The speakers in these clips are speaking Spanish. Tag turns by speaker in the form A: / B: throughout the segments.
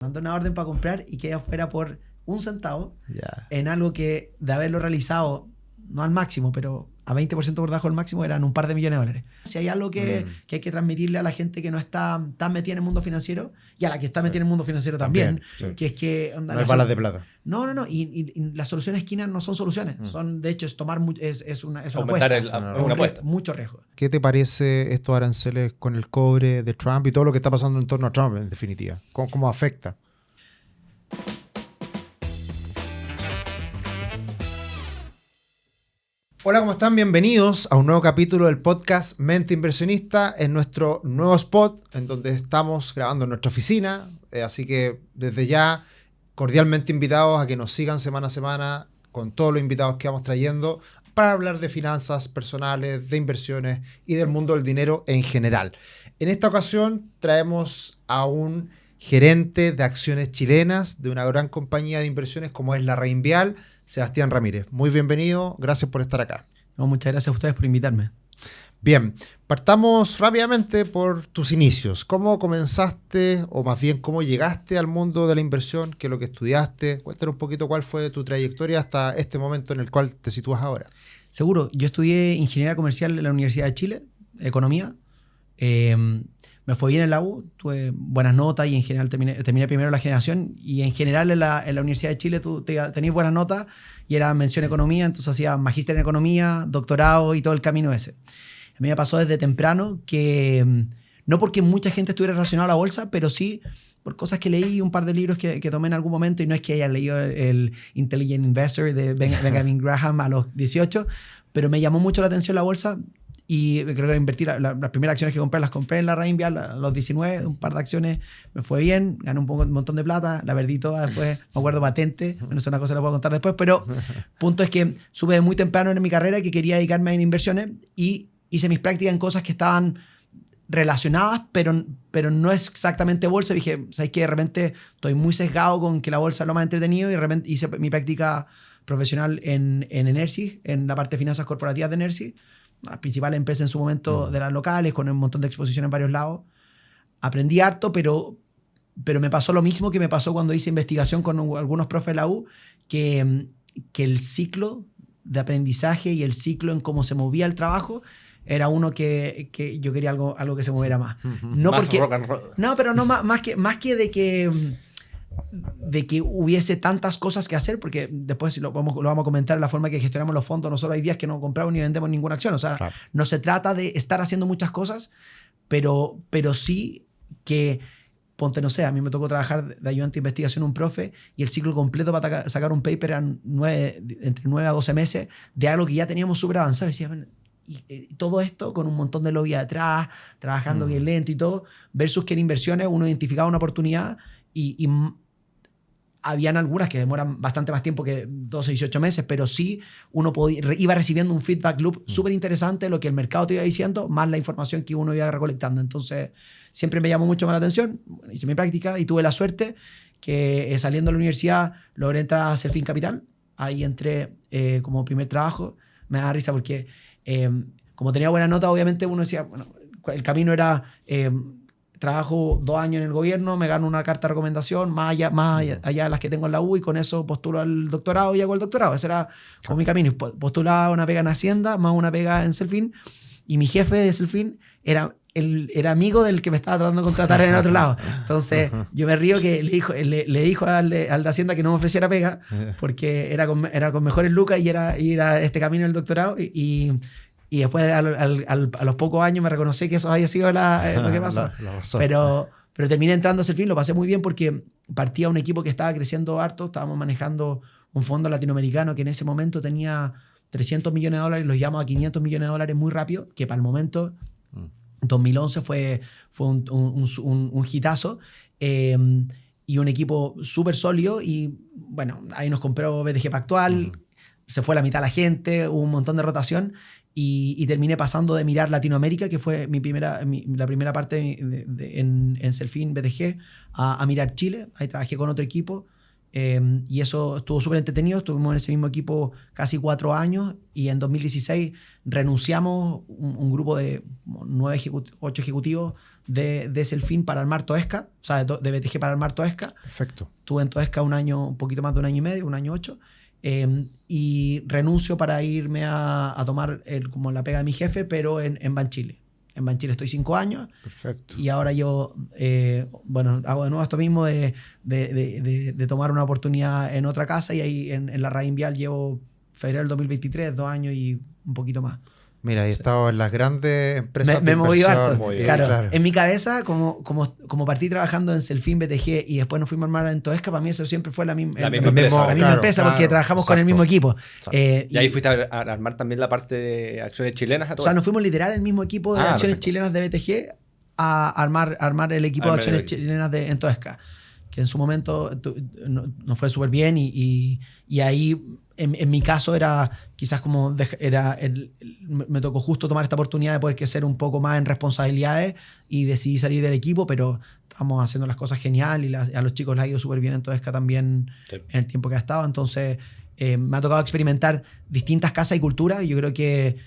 A: Mandó una orden para comprar y quedé afuera por un centavo
B: Yeah.
A: en algo que de haberlo realizado, no al máximo, pero a 20% por debajo del máximo, eran un par de millones de dólares. Si hay algo que hay que transmitirle a la gente que no está tan metida en el mundo financiero y a la que está metida en el mundo financiero también,
B: sí.
A: que es que...
B: No hay balas de plata.
A: No. Y las soluciones esquinas no son soluciones. Son, de hecho, es tomar es una
C: Aumentar
A: apuesta.
C: una apuesta.
A: Mucho riesgo.
B: ¿Qué te parece estos aranceles con el cobre de Trump y todo lo que está pasando en torno a Trump, en definitiva? ¿Cómo afecta? Hola, ¿cómo están? Bienvenidos a un nuevo capítulo del podcast Mente Inversionista, en nuestro nuevo spot, en donde estamos grabando en nuestra oficina. Así que desde ya, cordialmente invitados a que nos sigan semana a semana con todos los invitados que vamos trayendo para hablar de finanzas personales, de inversiones y del mundo del dinero en general. En esta ocasión traemos a un gerente de acciones chilenas de una gran compañía de inversiones como es la Reinvial, Sebastián Ramírez. Muy bienvenido, gracias por estar acá.
A: No, muchas gracias a ustedes por invitarme.
B: Bien, partamos rápidamente por tus inicios. ¿Cómo comenzaste, o más bien cómo llegaste al mundo de la inversión? ¿Qué es lo que estudiaste? Cuéntanos un poquito cuál fue tu trayectoria hasta este momento en el cual te sitúas ahora.
A: Seguro, yo estudié Ingeniería Comercial en la Universidad de Chile, Economía. Me fue bien en la U, tuve buenas notas y en general terminé primero la generación, y en general en la Universidad de Chile tú tenías buenas notas y era mención Economía, entonces hacía magíster en Economía, doctorado y todo el camino ese. A mí me pasó desde temprano que, no porque mucha gente estuviera relacionada a la bolsa, pero sí por cosas que leí, un par de libros que tomé en algún momento, y no es que haya leído el Intelligent Investor de Benjamin Graham a los 18, pero me llamó mucho la atención la bolsa. Y creo que invertí las primeras acciones que compré, las compré en la Reinvial a los 19, un par de acciones, me fue bien, gané un montón de plata, la perdí toda después, me acuerdo patente, bueno, es una cosa que la puedo contar después, pero punto es que supe muy temprano en mi carrera que quería dedicarme a inversiones y hice mis prácticas en cosas que estaban relacionadas, pero no es exactamente bolsa. Dije, ¿sabes qué? De repente estoy muy sesgado con que la bolsa es lo más entretenido, y de repente hice mi práctica profesional en Enersys, en la parte de finanzas corporativas de Enersys, las principales empresas en su momento de las locales, con un montón de exposición en varios lados. Aprendí harto, pero me pasó lo mismo que me pasó cuando hice investigación con algunos profes de la U, que el ciclo de aprendizaje y el ciclo en cómo se movía el trabajo era uno que yo quería algo que se moviera más. No
C: más
A: porque,
C: rock and roll.
A: No, pero no más que de que hubiese tantas cosas que hacer, porque después lo vamos a comentar en la forma que gestionamos los fondos. Nosotros hay días que no compramos ni vendemos ninguna acción. O sea, claro, no se trata de estar haciendo muchas cosas, pero sí que, ponte, no sé, a mí me tocó trabajar de ayudante de investigación un profe, y el ciclo completo para sacar un paper eran entre 9 a 12 meses de algo que ya teníamos súper avanzado. Y decía, bueno, y todo esto con un montón de lobby atrás, trabajando bien lento y todo, versus que en inversiones uno identificaba una oportunidad y habían algunas que demoran bastante más tiempo que 12, 18 meses, pero sí uno iba recibiendo un feedback loop súper interesante de lo que el mercado te iba diciendo, más la información que uno iba recolectando. Entonces, siempre me llamó mucho más la atención. Hice mi práctica y tuve la suerte que saliendo de la universidad logré entrar a Selfin Capital. Ahí entré como primer trabajo. Me da risa porque como tenía buena nota, obviamente uno decía, bueno, el camino era... trabajo 2 años en el gobierno, me gano una carta de recomendación más allá de las que tengo en la U, y con eso postulo al doctorado y hago el doctorado. Ese era como mi camino. Postulaba una pega en Hacienda más una pega en Selfin, y mi jefe de Selfin era amigo del que me estaba tratando de contratar en el otro lado. Entonces yo me río que le dijo al de Hacienda que no me ofreciera pega porque era con mejores lucas y era este camino del doctorado, y después a los pocos años me reconocí que eso había sido lo que pasó. Pero terminé entrando a Selfin, lo pasé muy bien porque partía un equipo que estaba creciendo harto. Estábamos manejando un fondo latinoamericano que en ese momento tenía 300 millones de dólares, los llevamos a 500 millones de dólares muy rápido, que para el momento, 2011 fue un hitazo. Y un equipo súper sólido, y bueno, ahí nos compró BTG Pactual, se fue la mitad de la gente, hubo un montón de rotación. Y terminé pasando de mirar Latinoamérica, que fue la primera parte en Selfin BTG, a mirar Chile. Ahí trabajé con otro equipo Y eso estuvo súper entretenido. Estuvimos en ese mismo equipo casi 4 años y en 2016 renunciamos un grupo de 8 ejecutivos de Selfin para armar Toesca, o sea, de BTG para armar Toesca.
B: Perfecto.
A: Estuve en Toesca un poquito más de 1 año y medio, 1 año 8. Y renuncio para irme a tomar como la pega de mi jefe, pero en Banchile. En Banchile estoy 5 años.
B: Perfecto.
A: Y ahora yo, hago de nuevo esto mismo de tomar una oportunidad en otra casa, y ahí en la Raín Vial llevo febrero del 2023, 2 años y un poquito más.
B: Mira, he estado en las grandes empresas
A: Me moví harto.
B: Claro.
A: En mi cabeza, como partí trabajando en Selfin, BTG y después nos fuimos a armar en Toesca, para mí eso siempre fue la misma empresa, porque trabajamos con el mismo equipo.
C: Y ahí fuiste a armar también la parte de acciones chilenas.
A: O sea, nos fuimos literal el mismo equipo de acciones chilenas de BTG a armar el equipo de acciones chilenas en Toesca, que en su momento nos fue súper bien y ahí en mi caso era quizás como me tocó justo tomar esta oportunidad de poder crecer un poco más en responsabilidades y decidí salir del equipo, pero estamos haciendo las cosas genial y a los chicos les ha ido súper bien en Toesca también en el tiempo que ha estado. Entonces me ha tocado experimentar distintas casas y culturas, y yo creo que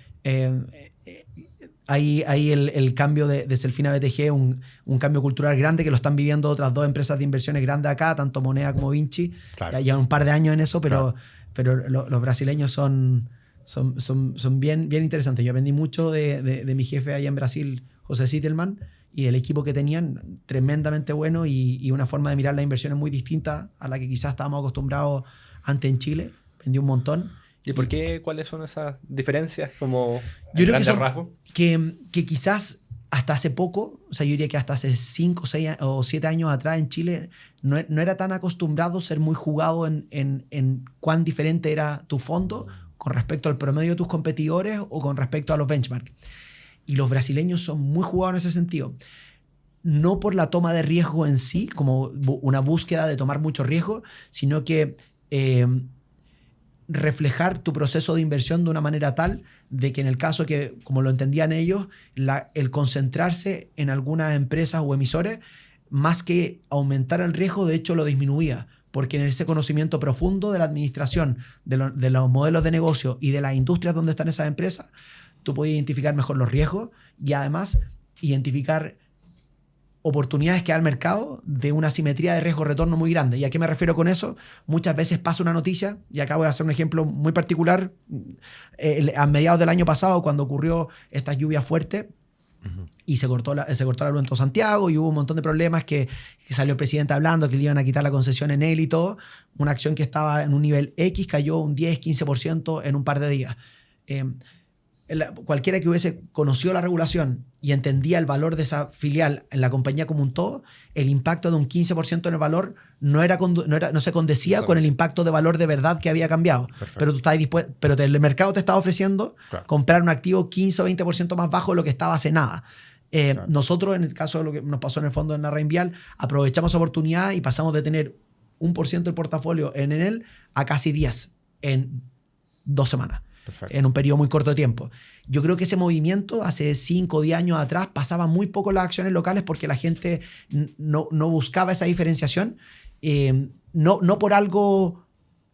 A: ahí el cambio de Selfin a BTG, un cambio cultural grande que lo están viviendo otras 2 empresas de inversiones grandes acá, tanto Moneda como Vinci. Claro. Ya llevan un par de años en eso, pero los brasileños son bien interesantes. Yo aprendí mucho de mi jefe allá en Brasil, José Sittelman, y el equipo que tenían, tremendamente bueno, y una forma de mirar las inversiones muy distinta a la que quizás estábamos acostumbrados antes en Chile. Aprendí un montón.
C: ¿Y por qué? ¿Cuáles son esas diferencias como
A: yo creo que quizás hasta hace poco, o sea, yo diría que hasta hace 5, 6 o 7 años atrás en Chile no era tan acostumbrado ser muy jugado en cuán diferente era tu fondo con respecto al promedio de tus competidores o con respecto a los benchmarks. Y los brasileños son muy jugados en ese sentido. No por la toma de riesgo en sí, como una búsqueda de tomar mucho riesgo, sino que reflejar tu proceso de inversión de una manera tal de que en el caso que, como lo entendían ellos, el concentrarse en algunas empresas o emisores, más que aumentar el riesgo, de hecho lo disminuía, porque en ese conocimiento profundo de la administración, de los modelos de negocio y de las industrias donde están esas empresas, tú puedes identificar mejor los riesgos y además identificar oportunidades que hay al mercado de una simetría de riesgo-retorno muy grande. ¿Y a qué me refiero con eso? Muchas veces pasa una noticia, y acá voy a hacer un ejemplo muy particular, a mediados del año pasado, cuando ocurrió esta lluvia fuerte, y se cortó la luz en todo Santiago, y hubo un montón de problemas que salió el presidente hablando que le iban a quitar la concesión en él y todo. Una acción que estaba en un nivel X cayó un 10-15% en un par de días. Cualquiera que hubiese conocido la regulación y entendía el valor de esa filial en la compañía como un todo, el impacto de un 15% en el valor no se condecía con el impacto de valor de verdad que había cambiado. Perfecto. Pero tú estás dispuesto, pero el mercado te estaba ofreciendo comprar un activo 15 o 20% más bajo de lo que estaba hace nada. Nosotros, en el caso de lo que nos pasó en el fondo en la Raín Vial, aprovechamos esa oportunidad y pasamos de tener 1% del portafolio en él a casi 10 en 2 semanas. Perfecto. En un periodo muy corto de tiempo. Yo creo que ese movimiento hace 5 o 10 años atrás pasaba muy poco en las acciones locales porque la gente no buscaba esa diferenciación, no por algo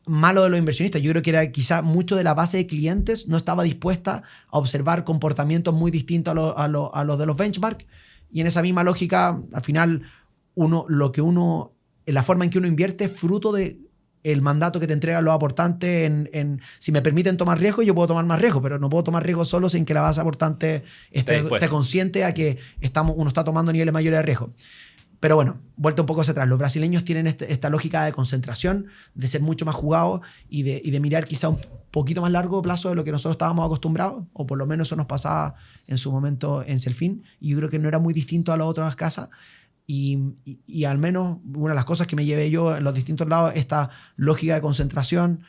A: malo de los inversionistas. Yo creo que era quizá mucho de la base de clientes no estaba dispuesta a observar comportamientos muy distintos a los de los benchmarks, y en esa misma lógica al final la forma en que uno invierte es fruto de el mandato que te entregan los aportantes si me permiten tomar riesgo, yo puedo tomar más riesgo, pero no puedo tomar riesgo solo sin que la base aportante esté consciente a que uno está tomando niveles mayores de riesgo. Pero bueno, vuelta un poco hacia atrás. Los brasileños tienen esta lógica de concentración, de ser mucho más jugados y de mirar quizá un poquito más largo plazo de lo que nosotros estábamos acostumbrados, o por lo menos eso nos pasaba en su momento en Selfin, y yo creo que no era muy distinto a las otras casas. Y al menos una de las cosas que me llevé yo en los distintos lados, esta lógica de concentración,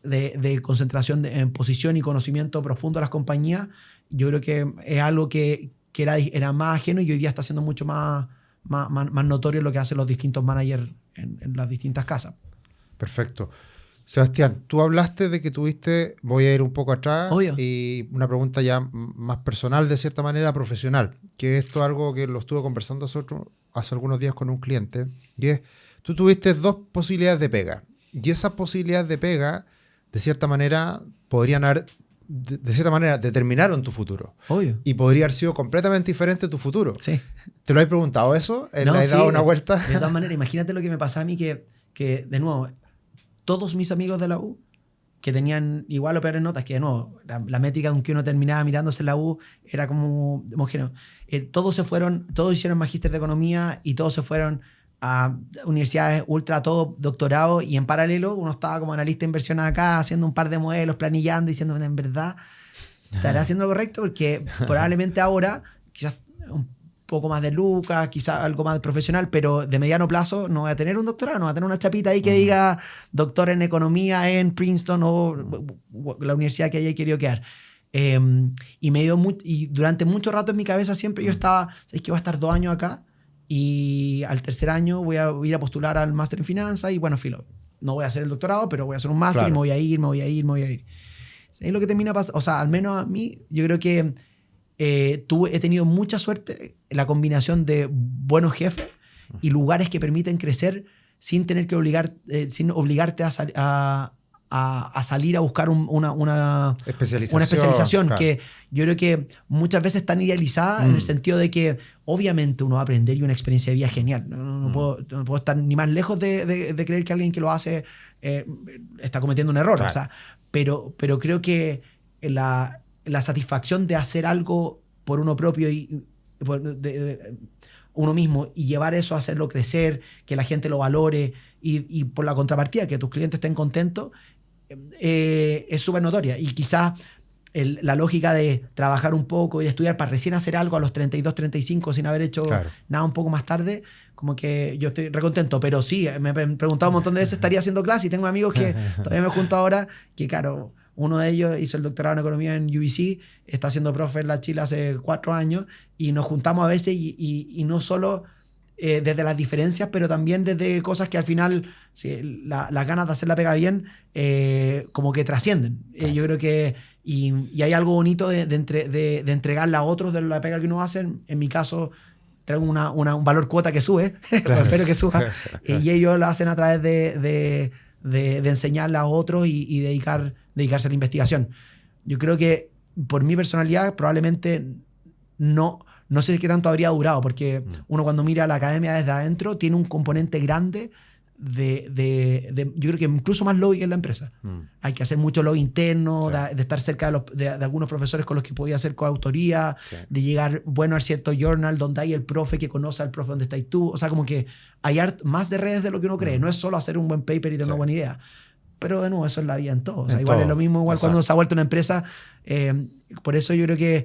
A: de concentración en posición y conocimiento profundo de las compañías, yo creo que es algo que era más ajeno, y hoy día está siendo mucho más notorio lo que hacen los distintos managers en las distintas casas.
B: Perfecto. Sebastián, tú hablaste de que voy a ir un poco atrás,
A: obvio,
B: y una pregunta ya más personal, de cierta manera profesional, que esto es algo que lo estuve conversando hace algunos días con un cliente, y es, tú tuviste 2 posibilidades de pega. Y esas posibilidades de pega, de cierta manera, podrían haber, de cierta manera, determinaron tu futuro.
A: Obvio.
B: Y podría haber sido completamente diferente tu futuro.
A: Sí.
B: ¿Te lo has preguntado eso?
A: No,
B: ¿Le has dado una vuelta?
A: De todas maneras, imagínate lo que me pasaba a mí que, de nuevo, todos mis amigos de la U que tenían igual o peores notas, que de nuevo, la métrica con que uno terminaba mirándose en la U era como homogéneo. Todos hicieron magíster de economía y todos se fueron a universidades ultra, todo doctorado, y en paralelo uno estaba como analista de inversión acá, haciendo un par de modelos, planillando, diciendo, en verdad, ¿estaré haciendo lo correcto? Porque probablemente ahora, quizás un poco más de lucas, quizás algo más profesional, pero de mediano plazo no voy a tener un doctorado, no voy a tener una chapita ahí que diga doctor en economía en Princeton o la universidad que haya querido quedar. Y durante mucho rato en mi cabeza siempre yo estaba, ¿sabes qué? Voy a estar 2 años acá y al tercer año voy a ir a postular al máster en finanzas y bueno, filo, no voy a hacer el doctorado, pero voy a hacer un máster. Claro. Y me voy a ir. ¿Sabes lo que termina pasando? O sea, al menos a mí, yo creo que he tenido mucha suerte en la combinación de buenos jefes y lugares que permiten crecer sin tener que sin obligarte a salir a buscar una especialización claro. Que yo creo que muchas veces están idealizadas en el sentido de que obviamente uno va a aprender y una experiencia de vida genial. No puedo estar ni más lejos de creer que alguien que lo hace está cometiendo un error. Claro. O sea, pero creo que la satisfacción de hacer algo por uno propio y uno mismo y llevar eso a hacerlo crecer, que la gente lo valore y por la contrapartida que tus clientes estén contentos, es súper notoria. Y quizás la lógica de trabajar un poco y de estudiar para recién hacer algo a los 32, 35 sin haber hecho claro. nada un poco más tarde, como que yo estoy recontento. Pero sí, me he preguntado un montón de veces, estaría haciendo clase y tengo amigos que todavía me junto ahora, que claro, uno de ellos hizo el doctorado en economía en UBC, está siendo profe en la Chile hace 4 años y nos juntamos a veces y no solo desde las diferencias, pero también desde cosas que al final sí, las ganas de hacer la pega bien como que trascienden. Yo creo que y hay algo bonito de entregarle a otros de la pega que uno hace. En mi caso traigo un valor cuota que sube, claro. Espero que suba, y ellos lo hacen a través de enseñarle a otros y dedicarse a la investigación. Yo creo que por mi personalidad probablemente no sé qué tanto habría durado, porque uno cuando mira la academia desde adentro tiene un componente grande yo creo que incluso más lobby que en la empresa. Hay que hacer mucho lobby interno, sí. de estar cerca de algunos profesores con los que podía hacer coautoría, sí. de llegar a cierto journal donde hay el profe que conoce al profe donde estáis tú. O sea, como que hay más de redes de lo que uno cree. No es solo hacer un buen paper y tener una buena idea. Pero de nuevo, eso es la vida en todo. O sea, igual todo. Es lo mismo Exacto. Cuando se ha vuelto una empresa. Por eso yo creo que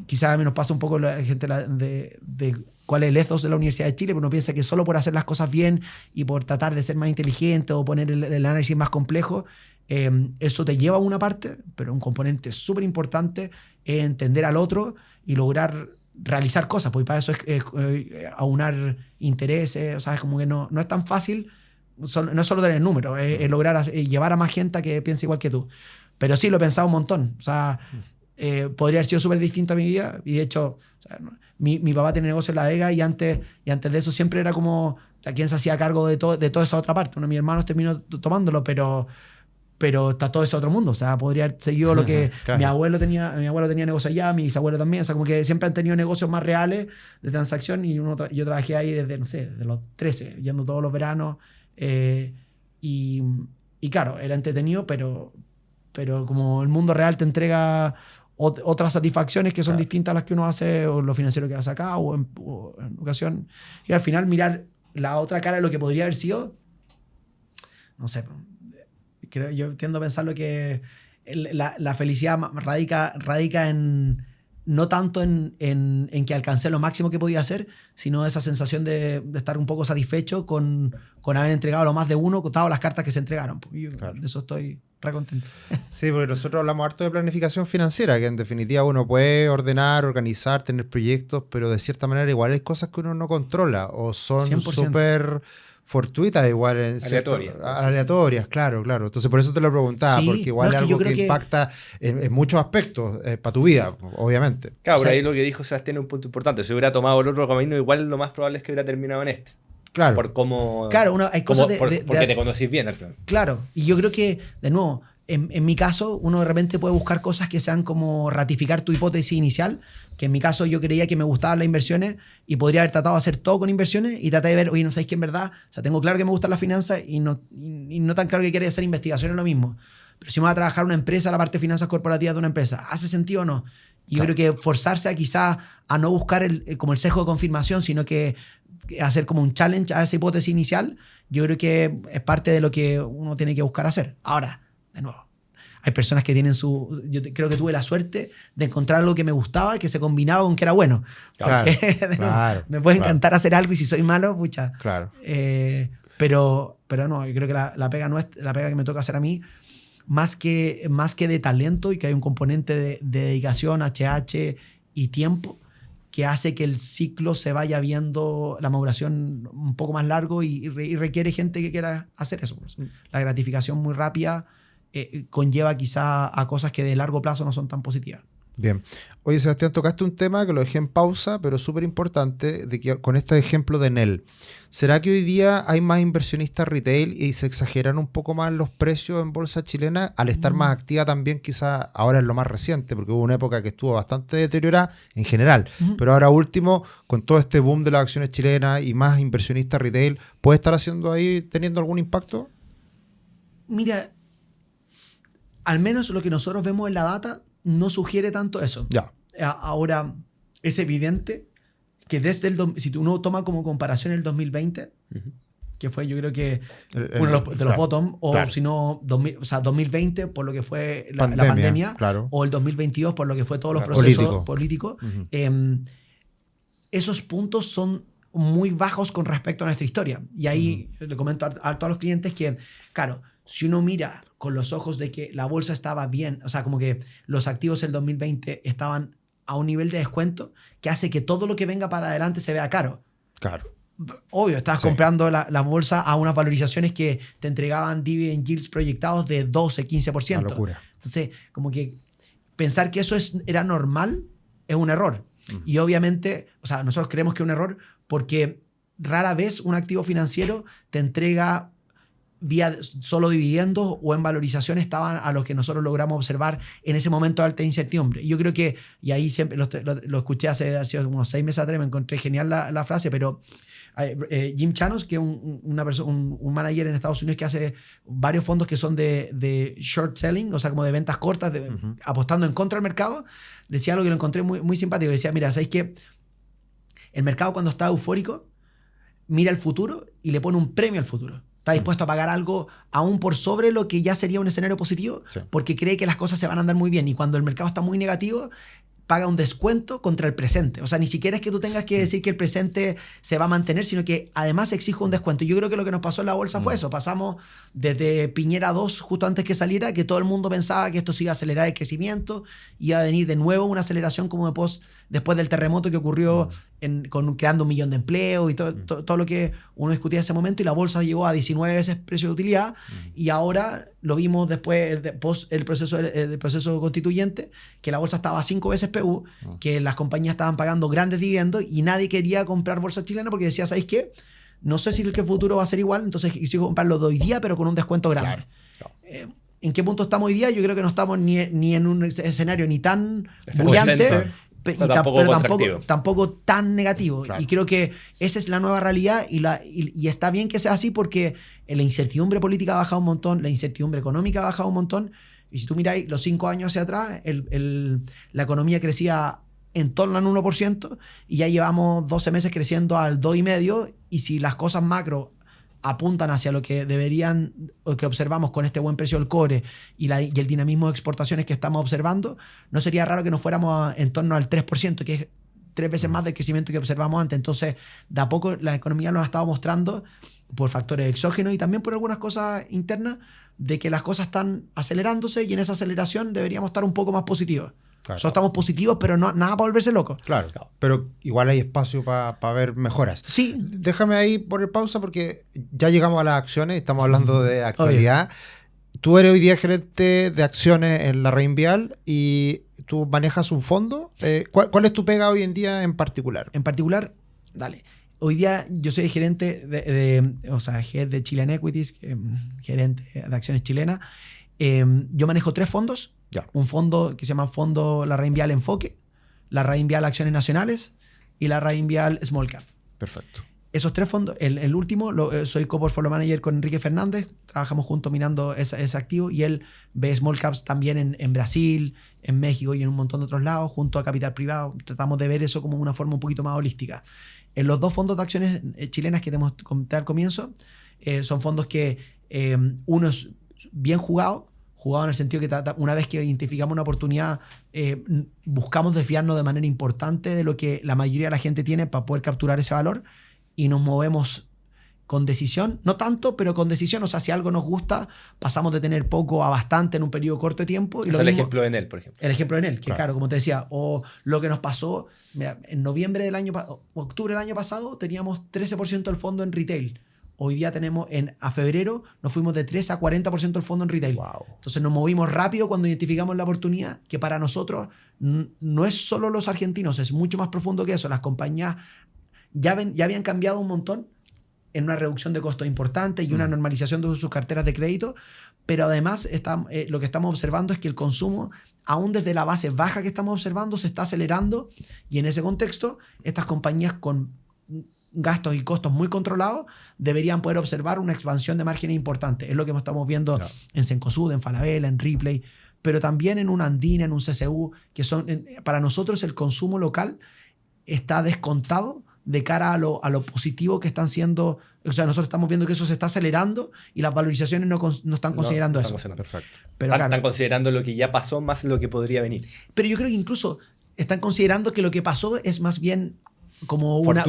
A: quizás a mí nos pasa un poco la gente de cuál es el ethos de la Universidad de Chile, pero uno piensa que solo por hacer las cosas bien y por tratar de ser más inteligente o poner el análisis más complejo, eso te lleva a una parte, pero un componente súper importante es entender al otro y lograr realizar cosas, porque para eso es aunar intereses. O sea, es como que no es tan fácil, no es solo tener números, es lograr llevar a más gente a que piense igual que tú. Pero sí, lo he pensado un montón. O sea, podría haber sido súper distinto a mi vida, y de hecho, o sea, mi papá tiene negocio en La Vega y antes de eso siempre era como, o sea, ¿quién se hacía cargo de toda esa otra parte? Uno de mis hermanos terminó tomándolo, pero está todo ese otro mundo. O sea, podría haber seguido lo que claro. mi abuelo tenía negocio allá, mi bisabuelo también. O sea, como que siempre han tenido negocios más reales de transacción, y yo trabajé ahí desde los 13, yendo todos los veranos. Y claro, era entretenido, pero como el mundo real te entrega otras satisfacciones que son claro. distintas a las que uno hace, o lo financiero que hace acá, o en ocasión. Y al final mirar la otra cara de lo que podría haber sido, no sé, yo tiendo a pensar lo que la felicidad radica en no tanto en que alcancé lo máximo que podía hacer, sino esa sensación de estar un poco satisfecho con haber entregado lo más de uno, dado las cartas que se entregaron. Yo claro. Eso estoy recontento.
B: Sí, porque nosotros hablamos harto de planificación financiera, que en definitiva uno puede ordenar, organizar, tener proyectos, pero de cierta manera igual hay cosas que uno no controla o son súper fortuitas, igual en aleatorias, claro. Entonces por eso te lo preguntaba, sí, porque igual es algo que impacta en muchos aspectos para tu vida, obviamente.
C: Claro, por ahí lo que dijo Sebastián es un punto importante. Si hubiera tomado el otro camino, igual lo más probable es que hubiera terminado en este.
B: Claro.
C: Por cómo...
A: Claro, hay cosas
C: porque te conocís bien al final.
A: Claro, y yo creo que, de nuevo, en mi caso, uno de repente puede buscar cosas que sean como ratificar tu hipótesis inicial, que en mi caso yo creía que me gustaban las inversiones y podría haber tratado de hacer todo con inversiones y traté de ver, oye, no sabéis que en verdad, o sea, tengo claro que me gustan las finanzas y no tan claro que quiero hacer investigación en lo mismo. Pero si me va a trabajar una empresa, la parte de finanzas corporativas de una empresa, ¿hace sentido o no? Y yo creo que forzarse a quizá a no buscar como el sesgo de confirmación, sino que hacer como un challenge a esa hipótesis inicial, yo creo que es parte de lo que uno tiene que buscar hacer. Ahora, de nuevo, hay personas que tienen creo que tuve la suerte de encontrar algo que me gustaba y que se combinaba con que era bueno.
B: Claro,
A: Nuevo, me puede encantar hacer algo y si soy malo, pucha.
B: Claro.
A: Pero no, yo creo que la pega que me toca hacer a mí, más que de talento y que hay un componente de dedicación, HH y tiempo, que hace que el ciclo se vaya viendo la maduración un poco más largo y requiere gente que quiera hacer eso. La gratificación muy rápida conlleva quizá a cosas que de largo plazo no son tan positivas.
B: Bien. Oye, Sebastián, tocaste un tema que lo dejé en pausa, pero súper importante, con este ejemplo de Nel. ¿Será que hoy día hay más inversionistas retail y se exageran un poco más los precios en bolsa chilena al estar más activa también? Quizá ahora es lo más reciente, porque hubo una época que estuvo bastante deteriorada en general, pero ahora último, con todo este boom de las acciones chilenas y más inversionistas retail, ¿puede estar teniendo algún impacto?
A: Mira, al menos lo que nosotros vemos en la data no sugiere tanto eso.
B: Ya.
A: Ahora, es evidente que si uno toma como comparación el 2020, que fue yo creo que uno de los bottom, o si no, 2020 por lo que fue la pandemia,
B: claro.
A: O el 2022 por lo que fue todos los procesos políticos. Esos puntos son muy bajos con respecto a nuestra historia. Y ahí le comento a todos los clientes que, claro, si uno mira con los ojos de que la bolsa estaba bien, o sea, como que los activos del 2020 estaban a un nivel de descuento que hace que todo lo que venga para adelante se vea caro.
B: Claro.
A: Obvio, estabas comprando la bolsa a unas valorizaciones que te entregaban dividend yields proyectados de 12, 15%.
B: Una locura.
A: Entonces, como que pensar que eso era normal es un error. Y obviamente, o sea, nosotros creemos que es un error porque rara vez un activo financiero te entrega vía solo dividendos o en valorización estaban a los que nosotros logramos observar en ese momento de alta incertidumbre. Y yo creo que, y ahí siempre lo escuché hace unos 6 meses atrás, me encontré genial la frase, pero Jim Chanos, que es un manager en Estados Unidos que hace varios fondos que son de short selling, o sea, como de ventas cortas, apostando en contra del mercado, decía algo que lo encontré muy, muy simpático. Decía, mira, ¿sabéis qué? El mercado cuando está eufórico mira el futuro y le pone un premio al futuro. Está dispuesto a pagar algo aún por sobre lo que ya sería un escenario positivo, porque cree que las cosas se van a andar muy bien. Y cuando el mercado está muy negativo, paga un descuento contra el presente. O sea, ni siquiera es que tú tengas que decir que el presente se va a mantener, sino que además exige un descuento. Y yo creo que lo que nos pasó en la bolsa fue eso. Pasamos desde Piñera 2, justo antes que saliera, que todo el mundo pensaba que esto se iba a acelerar el crecimiento, iba a venir de nuevo una aceleración como después del terremoto que ocurrió creando 1 millón de empleos y todo lo que uno discutía en ese momento, y la bolsa llegó a 19 veces precio de utilidad, y ahora lo vimos después el proceso constituyente, que la bolsa estaba a 5 veces PU, que las compañías estaban pagando grandes dividendos y nadie quería comprar bolsa chilena porque decía, ¿sabéis qué? No sé si el futuro va a ser igual, entonces quise comprarlo de hoy día, pero con un descuento grande. Claro. ¿En qué punto estamos hoy día? Yo creo que no estamos ni en un escenario ni tan brillante, pero tampoco tan negativo. Claro. Y creo que esa es la nueva realidad y está bien que sea así porque la incertidumbre política ha bajado un montón, la incertidumbre económica ha bajado un montón, y si tú miráis los 5 años hacia atrás, la economía crecía en torno al 1% y ya llevamos 12 meses creciendo al 2,5%, y si las cosas macro apuntan hacia lo que deberían, o que observamos con este buen precio del cobre y el dinamismo de exportaciones que estamos observando, no sería raro que nos fuéramos en torno al 3%, que es 3 veces más del crecimiento que observamos antes. Entonces, de a poco la economía nos ha estado mostrando, por factores exógenos y también por algunas cosas internas, de que las cosas están acelerándose, y en esa aceleración deberíamos estar un poco más positivos. Claro. Nosotros estamos positivos, pero nada para volverse locos.
B: Claro, pero igual hay espacio para ver mejoras.
A: Sí.
B: Déjame ahí poner pausa porque ya llegamos a las acciones, estamos hablando de actualidad. Tú eres hoy día gerente de acciones en la Reinvial y tú manejas un fondo. ¿Cuál es tu pega hoy en día en particular?
A: En particular, dale. Hoy día yo soy gerente o sea, head de Chilean Equities, gerente de acciones chilenas. Yo manejo 3 fondos.
B: Ya.
A: Un fondo que se llama La Red Invial Enfoque, La Red Invial Acciones Nacionales y La Red Invial Small Cap.
B: Perfecto.
A: Esos 3 fondos, el último, soy co-portfolio manager con Enrique Fernández, trabajamos juntos mirando ese activo y él ve small caps también en Brasil, en México y en un montón de otros lados, junto a capital privado. Tratamos de ver eso como una forma un poquito más holística. En los 2 fondos de acciones chilenas que te comenté al comienzo, son fondos que uno es bien jugado en el sentido que una vez que identificamos una oportunidad, buscamos desviarnos de manera importante de lo que la mayoría de la gente tiene para poder capturar ese valor. Y nos movemos con decisión, no tanto, pero con decisión. O sea, si algo nos gusta, pasamos de tener poco a bastante en un periodo corto de tiempo. Y
C: el ejemplo de Enel, por ejemplo.
A: El ejemplo de Enel, que claro, como te decía, o lo que nos pasó, mira, en octubre del año pasado teníamos 13% del fondo en retail. Hoy día a febrero nos fuimos de 3 a 40% del fondo en retail.
B: Wow.
A: Entonces nos movimos rápido cuando identificamos la oportunidad, que para nosotros no es solo los argentinos, es mucho más profundo que eso. Las compañías ya habían cambiado un montón en una reducción de costos importante y una normalización de sus carteras de crédito, pero además lo que estamos observando es que el consumo, aún desde la base baja que estamos observando, se está acelerando y en ese contexto estas compañías con gastos y costos muy controlados deberían poder observar una expansión de márgenes importante. Es lo que estamos viendo en Cencosud, en Falabella, en Ripley, pero también en un Andina, en un CCU, que para nosotros el consumo local está descontado de cara a lo positivo que están siendo. O sea, nosotros estamos viendo que eso se está acelerando y las valorizaciones no están considerando eso.
B: Perfecto.
A: Pero
C: están considerando lo que ya pasó más lo que podría venir.
A: Pero yo creo que incluso están considerando que lo que pasó es más bien como una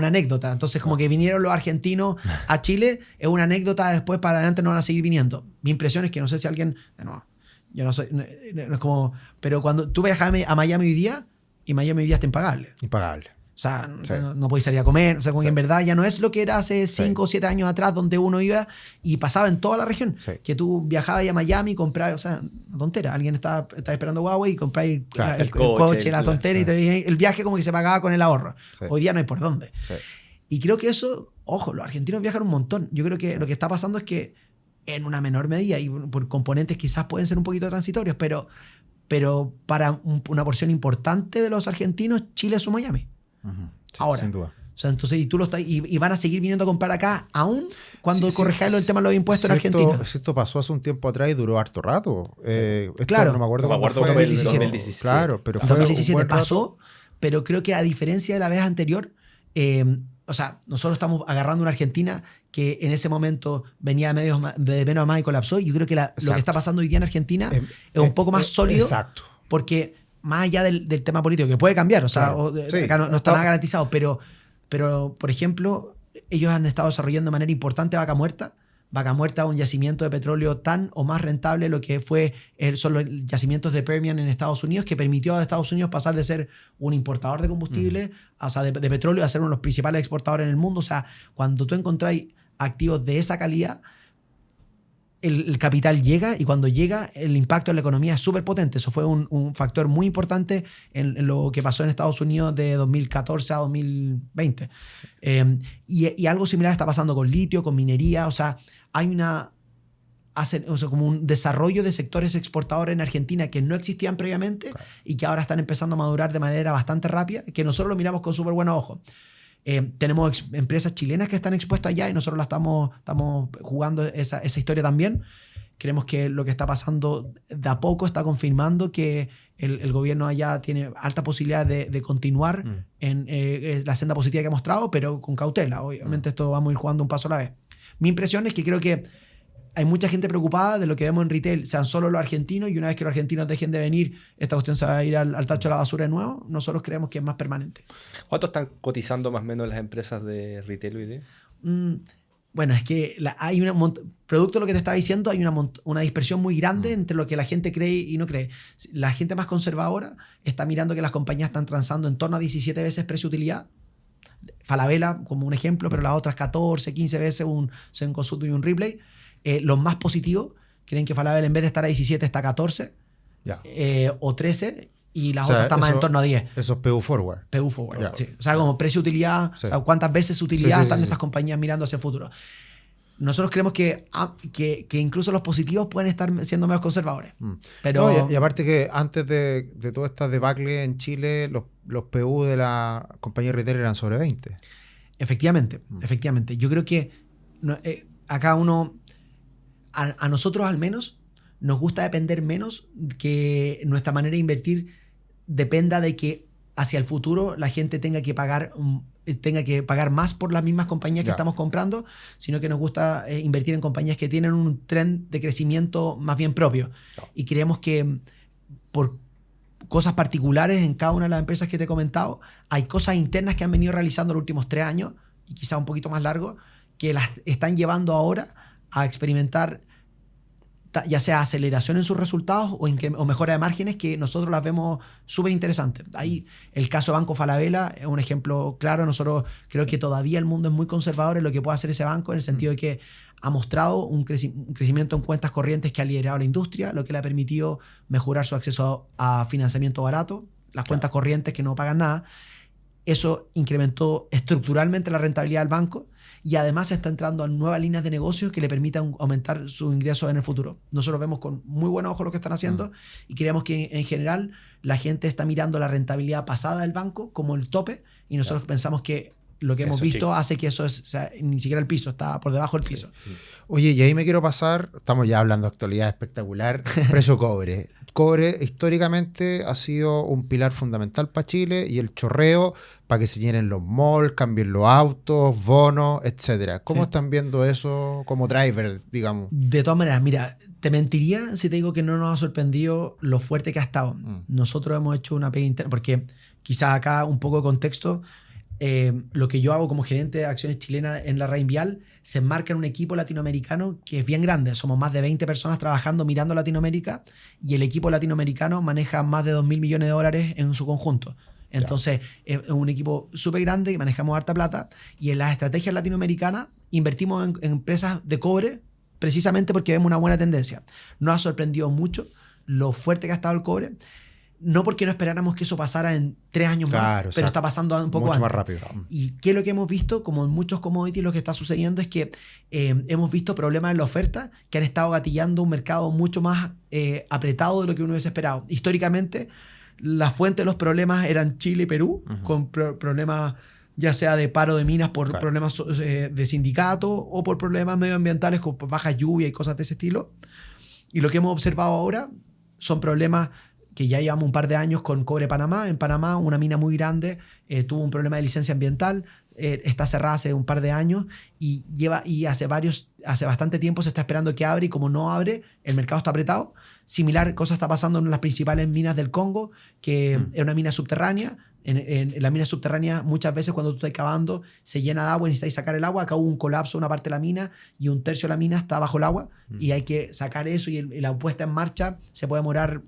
A: anécdota. Entonces, como que vinieron los argentinos a Chile, es una anécdota, después para adelante no van a seguir viniendo. Mi impresión es que no sé si alguien. No, yo no soy. No es como. Pero cuando tú viajas a Miami hoy día, y Miami hoy día está impagable.
B: Impagable.
A: O sea, no podéis salir a comer. O sea, como que en verdad ya no es lo que era hace 5 o 7 años atrás, donde uno iba y pasaba en toda la región. Sí. Que tú viajabas a Miami y comprabas, o sea, una tontera. Alguien estaba esperando Huawei y comprabas el coche, la tontera, y el viaje como que se pagaba con el ahorro. Sí. Hoy día no hay por dónde. Sí. Y creo que eso, ojo, los argentinos viajan un montón. Yo creo que lo que está pasando es que en una menor medida, y por componentes quizás pueden ser un poquito transitorios, pero para una porción importante de los argentinos, Chile es su Miami.
B: Sí,
A: ahora,
B: sin duda.
A: O sea, entonces, y van a seguir viniendo a comprar acá, aún cuando corrijáis el tema de los impuestos en Argentina.
B: Esto pasó hace un tiempo atrás y duró harto rato.
A: Claro.
B: No me acuerdo cuándo fue.
A: 2017.
B: Claro, pero
A: en 2017 pasó, pero creo que a diferencia de la vez anterior, o sea, nosotros estamos agarrando una Argentina que en ese momento venía de menos a más y colapsó. Y yo creo que lo que está pasando hoy día en Argentina es un poco más sólido.
B: Exacto.
A: Porque más allá del tema político, que puede cambiar, o sea, acá no está nada garantizado, pero, por ejemplo, ellos han estado desarrollando de manera importante Vaca Muerta. Vaca Muerta es un yacimiento de petróleo tan o más rentable lo que son los yacimientos de Permian en Estados Unidos, que permitió a Estados Unidos pasar de ser un importador de combustible, o sea, de petróleo, a ser uno de los principales exportadores en el mundo. O sea, cuando tú encontráis activos de esa calidad, el capital llega, y cuando llega el impacto en la economía es súper potente. Eso fue un factor muy importante en lo que pasó en Estados Unidos de 2014 a 2020. Y algo similar está pasando con litio, con minería. O sea, hay como un desarrollo de sectores exportadores en Argentina que no existían previamente, y que ahora están empezando a madurar de manera bastante rápida, que nosotros lo miramos con súper buenos ojos. Tenemos empresas chilenas que están expuestas allá y nosotros estamos jugando esa historia también. Creemos que lo que está pasando de a poco está confirmando que el gobierno allá tiene alta posibilidad de continuar en la senda positiva que ha mostrado, pero con cautela. Obviamente esto vamos a ir jugando un paso a la vez. Mi impresión es que creo que hay mucha gente preocupada de lo que vemos en retail, sean solo los argentinos, y una vez que los argentinos dejen de venir, esta cuestión se va a ir al tacho de la basura de nuevo. Nosotros creemos que es más permanente.
C: ¿Cuánto están cotizando más o menos las empresas de retail hoy día?
A: Bueno, es que hay producto de lo que te estaba diciendo, hay una dispersión muy grande entre lo que la gente cree y no cree. La gente más conservadora está mirando que las compañías están transando en torno a 17 veces precio-utilidad. Falabella como un ejemplo, pero las otras 14, 15 veces un Cencosud y un Ripley. Los más positivos creen que Falabella, en vez de estar a 17, está a 14 o 13, y las otras están más en torno a 10.
B: Eso es PU Forward.
A: PU Forward, sí. O sea, como precio-utilidad, o sea, cuántas veces utilidad están estas compañías mirando hacia el futuro. Nosotros creemos que incluso los positivos pueden estar siendo menos conservadores. Pero...
B: No, y aparte que antes de toda esta debacle en Chile, los PU de la compañía retail eran sobre 20.
A: Efectivamente. Yo creo que acá a nosotros al menos, nos gusta depender menos, que nuestra manera de invertir dependa de que hacia el futuro la gente tenga que pagar más por las mismas compañías que estamos comprando, sino que nos gusta invertir en compañías que tienen un trend de crecimiento más bien propio. Y creemos que por cosas particulares en cada una de las empresas que te he comentado, hay cosas internas que han venido realizando los últimos 3 años, y quizá un poquito más largo, que las están llevando ahora a experimentar ya sea aceleración en sus resultados o mejora de márgenes, que nosotros las vemos súper interesantes. Ahí el caso de Banco Falabella es un ejemplo claro. Nosotros creo que todavía el mundo es muy conservador en lo que puede hacer ese banco, en el sentido de que ha mostrado un crecimiento en cuentas corrientes que ha liderado la industria, lo que le ha permitido mejorar su acceso a financiamiento barato, las cuentas corrientes que no pagan nada. Eso incrementó estructuralmente la rentabilidad del banco, y además está entrando en nuevas líneas de negocios que le permitan aumentar sus ingresos en el futuro. Nosotros vemos con muy buenos ojos lo que están haciendo y creemos que en general la gente está mirando la rentabilidad pasada del banco como el tope, y nosotros pensamos que lo que hemos visto hace que eso ni siquiera el piso, está por debajo del piso.
B: Oye, y ahí me quiero pasar, estamos ya hablando de actualidad espectacular, precio cobre. Cobre históricamente ha sido un pilar fundamental para Chile, y el chorreo para que se llenen los malls, cambien los autos, bonos, etcétera. ¿Cómo están viendo eso como driver, digamos?
A: De todas maneras, mira, te mentiría si te digo que no nos ha sorprendido lo fuerte que ha estado. Nosotros hemos hecho una pega interna, porque quizás acá un poco de contexto. Lo que yo hago como gerente de acciones chilenas en la Reinvial se enmarca en un equipo latinoamericano que es bien grande. Somos más de 20 personas trabajando mirando Latinoamérica, y el equipo latinoamericano maneja más de $2.000 millones en su conjunto. Entonces es un equipo súper grande y manejamos harta plata, y en las estrategias latinoamericanas invertimos en empresas de cobre precisamente porque vemos una buena tendencia. Nos ha sorprendido mucho lo fuerte que ha estado el cobre. No porque no esperáramos que eso pasara en 3 años más, pero está pasando un poco
B: mucho
A: antes.
B: Más rápido.
A: ¿Y qué es lo que hemos visto? Como en muchos commodities, lo que está sucediendo es que hemos visto problemas en la oferta que han estado gatillando un mercado mucho más apretado de lo que uno hubiese esperado. Históricamente, la fuente de los problemas eran Chile y Perú, con problemas ya sea de paro de minas por problemas de sindicato, o por problemas medioambientales con baja lluvia y cosas de ese estilo. Y lo que hemos observado ahora son problemas que ya llevamos un par de años con Cobre Panamá. En Panamá, una mina muy grande tuvo un problema de licencia ambiental, está cerrada hace un par de años, y hace bastante tiempo se está esperando que abra, y como no abre, el mercado está apretado. Similar cosa está pasando en las principales minas del Congo, que es una mina subterránea. En la mina subterránea, muchas veces cuando tú estás cavando, se llena de agua y necesitas sacar el agua. Acá hubo un colapso en una parte de la mina y 1/3 de la mina está bajo el agua, y hay que sacar eso, y la puesta en marcha se puede demorar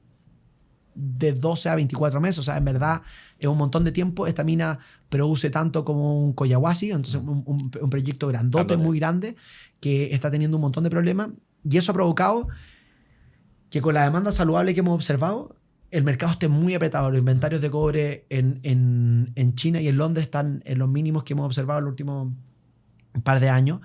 A: de 12 a 24 meses. O sea, en verdad es un montón de tiempo. Esta mina produce tanto como un Collahuasi, entonces un proyecto grandote, muy grande, que está teniendo un montón de problemas, y eso ha provocado que con la demanda saludable que hemos observado, el mercado esté muy apretado. Los inventarios de cobre en China y en Londres están en los mínimos que hemos observado en los últimos par de años,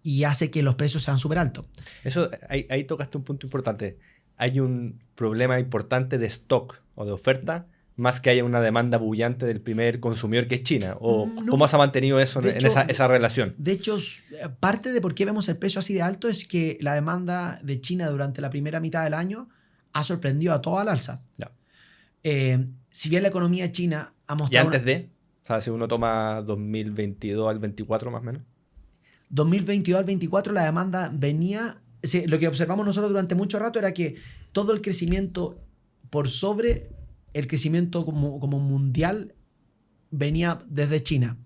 A: y hace que los precios sean súper altos.
C: Eso, ahí tocaste un punto importante. Hay un problema importante de stock o de oferta, más que haya una demanda bullante del primer consumidor, que es China. ¿O cómo se ha mantenido eso en esa relación?
A: De hecho, parte de por qué vemos el precio así de alto es que la demanda de China durante la primera mitad del año ha sorprendido a toda al alza. Si bien la economía china ha mostrado...
C: ¿Y antes o sea, si uno toma 2022 al 24 más o menos?
A: 2022 al 24 la demanda venía... Sí, lo que observamos nosotros durante mucho rato era que todo el crecimiento por sobre el crecimiento como mundial venía desde China.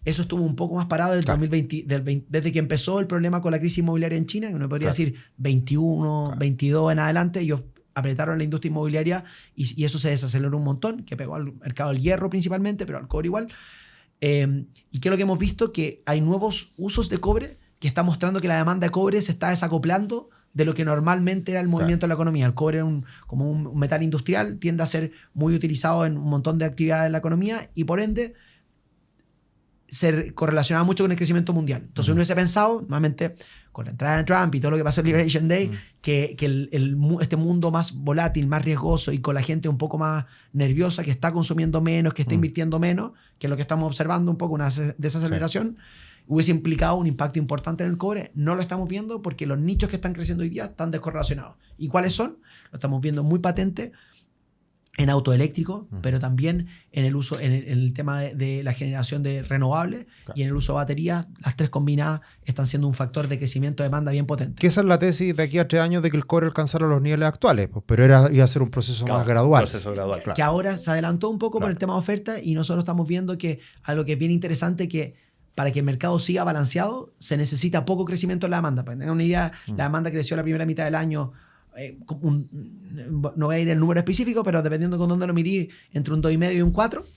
A: Eso estuvo un poco más parado del 2020, desde que empezó el problema con la crisis inmobiliaria en China, que uno podría decir 21, 22 en adelante. Ellos apretaron la industria inmobiliaria y eso se desaceleró un montón, que pegó al mercado del hierro principalmente, pero al cobre igual. ¿Y qué es lo que hemos visto? Que hay nuevos usos de cobre que está mostrando que la demanda de cobre se está desacoplando de lo que normalmente era el movimiento de la economía. El cobre, como un metal industrial, tiende a ser muy utilizado en un montón de actividades en la economía y por ende se correlacionaba mucho con el crecimiento mundial. Entonces uno hubiese pensado, nuevamente, con la entrada de Trump y todo lo que pasó en Liberation Day, que este mundo más volátil, más riesgoso y con la gente un poco más nerviosa, que está consumiendo menos, que está invirtiendo menos, que es lo que estamos observando un poco, una desaceleración, hubiese implicado un impacto importante en el cobre. No lo estamos viendo porque los nichos que están creciendo hoy día están descorrelacionados. ¿Y cuáles son? Lo estamos viendo muy patente en auto eléctrico, pero también en el uso, en el tema de la generación de renovables y en el uso de baterías. Las tres combinadas están siendo un factor de crecimiento de demanda bien potente.
B: Que esa es la tesis de aquí a 3 años de que el cobre alcanzara los niveles actuales, pues, pero iba a ser un proceso más gradual.
C: Claro.
A: Que ahora se adelantó un poco por el tema de oferta y nosotros estamos viendo que algo que es bien interesante, que para que el mercado siga balanceado se necesita poco crecimiento en la demanda. Para que tengan una idea, la demanda creció la primera mitad del año, no voy a ir el número específico, pero dependiendo con dónde lo miré, entre un 2,5 y un 4.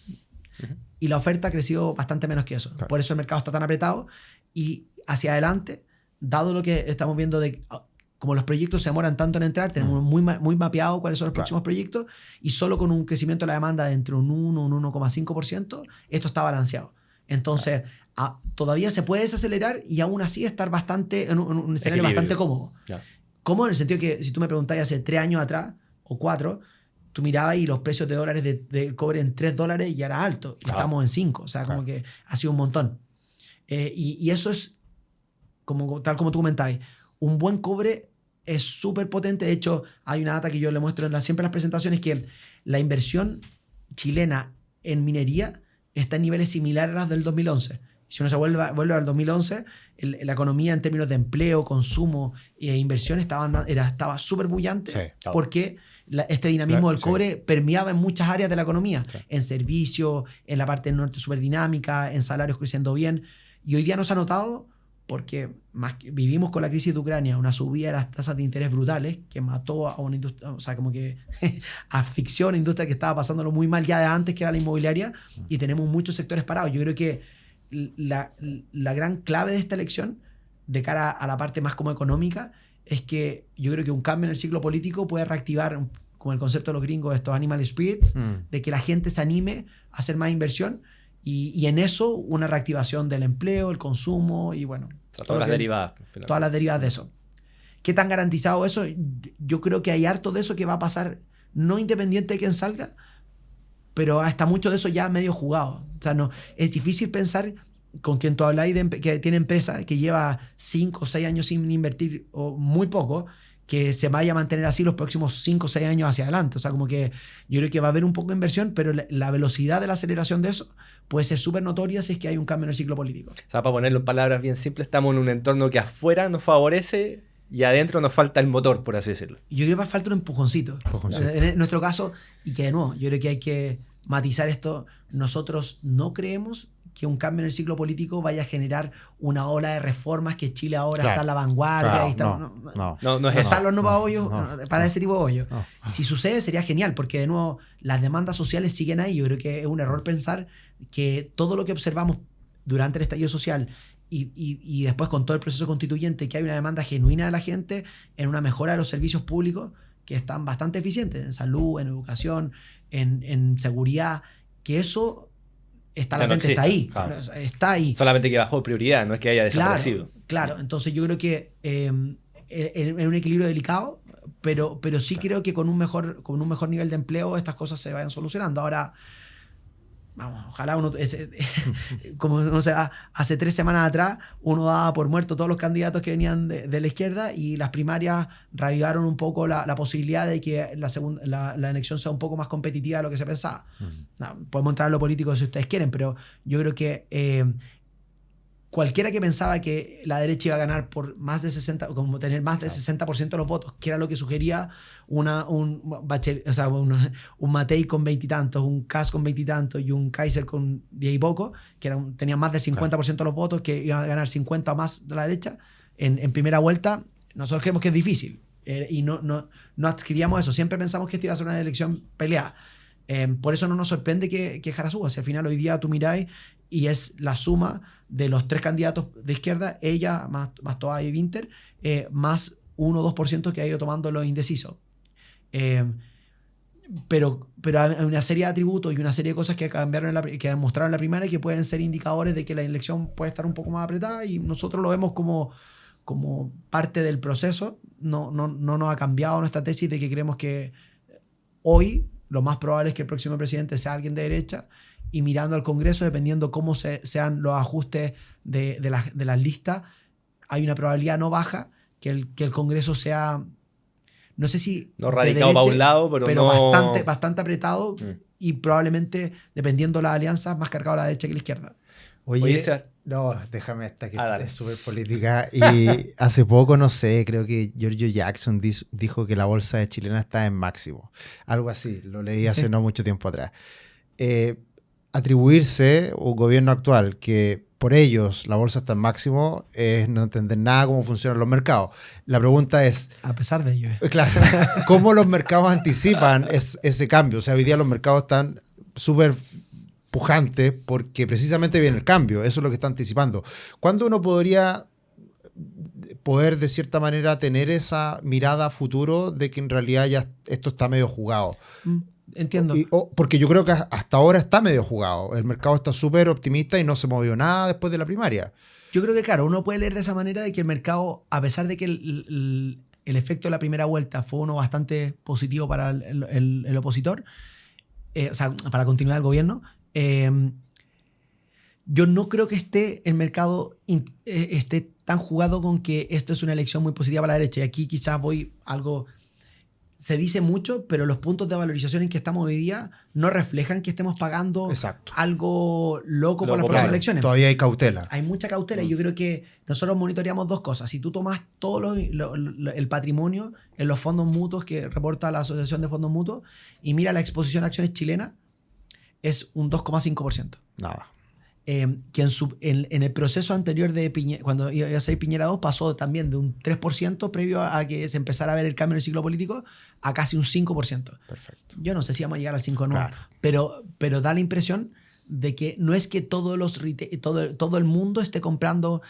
A: Y la oferta ha crecido bastante menos que eso. Claro. Por eso el mercado está tan apretado. Y hacia adelante, dado lo que estamos viendo de como los proyectos se demoran tanto en entrar, tenemos muy mapeado cuáles son los próximos proyectos, y solo con un crecimiento de la demanda de entre un 1 y un 1,5%, esto está balanceado. Entonces, todavía se puede desacelerar y aún así estar bastante en un escenario bastante cómodo. Cómodo en el sentido que si tú me preguntáis hace 3 años atrás o 4, tú mirabas y los precios de dólares del cobre en $3 ya era alto. Y estamos en 5. O sea, como que ha sido un montón. Y eso es, tal como tú comentabas, un buen cobre es súper potente. De hecho, hay una data que yo le muestro siempre en las presentaciones, que la inversión chilena en minería está en niveles similares a las del 2011. Si uno se vuelve al 2011, la economía en términos de empleo, consumo e inversión estaba súper bullante, porque este dinamismo del cobre permeaba en muchas áreas de la economía, en servicios, en la parte del norte súper dinámica, en salarios creciendo bien. Y hoy día no se ha notado porque vivimos con la crisis de Ucrania una subida de las tasas de interés brutales que mató a una industria, o sea, como que asfixió a una industria que estaba pasándolo muy mal ya de antes, que era la inmobiliaria, y tenemos muchos sectores parados. Yo creo que la gran clave de esta elección, de cara a la parte más como económica, es que yo creo que un cambio en el ciclo político puede reactivar, como el concepto de los gringos, estos animal spirits, de que la gente se anime a hacer más inversión y en eso una reactivación del empleo, el consumo y bueno.
C: Todas las derivadas.
A: Todas las derivadas de eso. ¿Qué tan garantizado eso? Yo creo que hay harto de eso que va a pasar, no independiente de quién salga, pero hasta mucho de eso ya medio jugado. O sea, no, es difícil pensar con quien tú habláis que tiene empresa que lleva 5 o 6 años sin invertir o muy poco, que se vaya a mantener así los próximos 5 o 6 años hacia adelante. O sea, como que yo creo que va a haber un poco de inversión, pero la velocidad de la aceleración de eso puede ser súper notoria si es que hay un cambio en el ciclo político.
C: O sea, para ponerlo en palabras bien simples, estamos en un entorno que afuera nos favorece y adentro nos falta el motor, por así decirlo.
A: Yo creo que falta un empujoncito. En nuestro caso, y que de nuevo, yo creo que hay que matizar esto. Nosotros no creemos que un cambio en el ciclo político vaya a generar una ola de reformas, que Chile ahora está en la vanguardia. No están los nuevos hoyos para ese tipo de hoyos. Si sucede sería genial, porque de nuevo las demandas sociales siguen ahí. Yo creo que es un error pensar que todo lo que observamos durante el estallido social y después con todo el proceso constituyente, que hay una demanda genuina de la gente en una mejora de los servicios públicos que están bastante eficientes, en salud, en educación, en seguridad, que eso está latente, está ahí. Claro. Está ahí.
C: Solamente que bajó prioridad, no es que haya desaparecido.
A: Claro. Entonces yo creo que en un equilibrio delicado, pero sí creo que con un mejor nivel de empleo estas cosas se vayan solucionando. Ahora, vamos, ojalá uno, como no sé, hace 3 semanas atrás uno daba por muerto todos los candidatos que venían de la izquierda, y las primarias reavivaron un poco la posibilidad de que la elección sea un poco más competitiva de lo que se pensaba. Podemos entrar en lo político si ustedes quieren, pero yo creo que cualquiera que pensaba que la derecha iba a ganar por más de 60, como tener más del 60% de los votos, que era lo que sugería un Matei con 20 y tantos, un Kast con 20 y tantos y un Kaiser con 10 y poco, que tenían más del 50% de los votos, que iban a ganar 50 o más de la derecha en primera vuelta, nosotros creemos que es difícil. Y no adscribíamos eso. Siempre pensamos que esta iba a ser una elección peleada. Por eso no nos sorprende que Jara suba. Si al final hoy día tú miráis y es la suma de los 3 candidatos de izquierda, ella más Toa y Winter, más 1 o 2% que ha ido tomando los indecisos. Pero hay una serie de atributos y una serie de cosas que cambiaron que mostraron en la primaria que pueden ser indicadores de que la elección puede estar un poco más apretada, y nosotros lo vemos como parte del proceso. No nos ha cambiado nuestra tesis de que creemos que hoy lo más probable es que el próximo presidente sea alguien de derecha, y mirando al Congreso, dependiendo cómo sean los ajustes de las listas, hay una probabilidad no baja que el Congreso sea, no sé si
C: no radicado para un lado, pero no...
A: bastante apretado, y probablemente, dependiendo de las alianzas, más cargado a la derecha que a la izquierda.
B: Oye, no, déjame esta que es súper política. Y hace poco, no sé, creo que Giorgio Jackson dijo que la bolsa de chilena está en máximo. Algo así, lo leí hace no mucho tiempo atrás. Atribuirse un gobierno actual que por ellos la bolsa está en máximo es no entender nada cómo funcionan los mercados. La pregunta es...
A: A pesar de ello.
B: Claro, ¿cómo los mercados anticipan ese cambio? O sea, hoy día los mercados están súper pujantes porque precisamente viene el cambio. Eso es lo que está anticipando. ¿Cuándo uno podría poder, de cierta manera, tener esa mirada a futuro de que en realidad ya esto está medio jugado?
A: Entiendo.
B: Porque yo creo que hasta ahora está medio jugado. El mercado está súper optimista y no se movió nada después de la primaria.
A: Yo creo que, claro, uno puede leer de esa manera de que el mercado, a pesar de que el efecto de la primera vuelta fue uno bastante positivo para el opositor, o sea, para la continuidad del gobierno, yo no creo que el mercado esté tan jugado con que esto es una elección muy positiva para la derecha. Y aquí quizás se dice mucho, pero los puntos de valorización en que estamos hoy día no reflejan que estemos pagando algo loco por las próximas elecciones.
B: Todavía hay cautela.
A: Hay mucha cautela, y yo creo que nosotros monitoreamos dos cosas. Si tú tomas todo el patrimonio en los fondos mutuos que reporta la Asociación de Fondos Mutuos y mira la exposición a acciones chilenas, es un 2,5%.
B: Nada.
A: Que en el proceso anterior de Piñera, cuando iba a ser Piñera 2, pasó también de un 3% previo a que se empezara a ver el cambio en el ciclo político a casi un 5%.
B: Perfecto.
A: Yo no sé si vamos a llegar al 5 o no,
B: claro.
A: pero da la impresión de que no es que todo el mundo esté comprando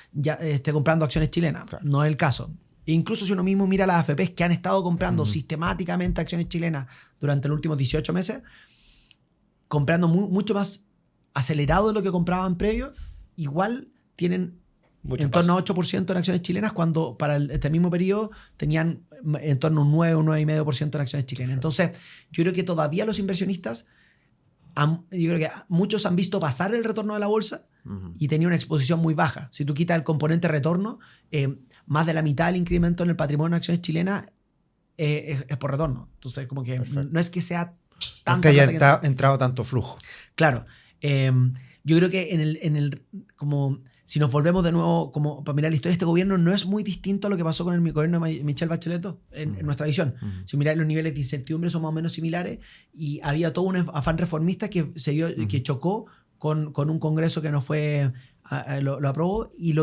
A: acciones chilenas. Claro. No es el caso. Incluso si uno mismo mira las AFPs que han estado comprando sistemáticamente acciones chilenas durante los últimos 18 meses, comprando mucho más acelerado de lo que compraban previo, igual tienen en torno a 8% en acciones chilenas, cuando para este mismo periodo tenían en torno a un 9 o 9,5% en acciones chilenas. Entonces, yo creo que todavía los inversionistas, yo creo que muchos han visto pasar el retorno de la bolsa y tenía una exposición muy baja. Si tú quitas el componente retorno, más de la mitad del incremento en el patrimonio de acciones chilenas es por retorno. Entonces, como que no es que sea
B: tanto. No es que haya entrado tanto flujo.
A: Claro. Yo creo que como si nos volvemos de nuevo como para mirar la historia, este gobierno no es muy distinto a lo que pasó con el gobierno de Michelle Bachelet en nuestra visión. Si miráis los niveles de incertidumbre son más o menos similares, y había todo un afán reformista que que chocó con un Congreso que no fue lo aprobó, y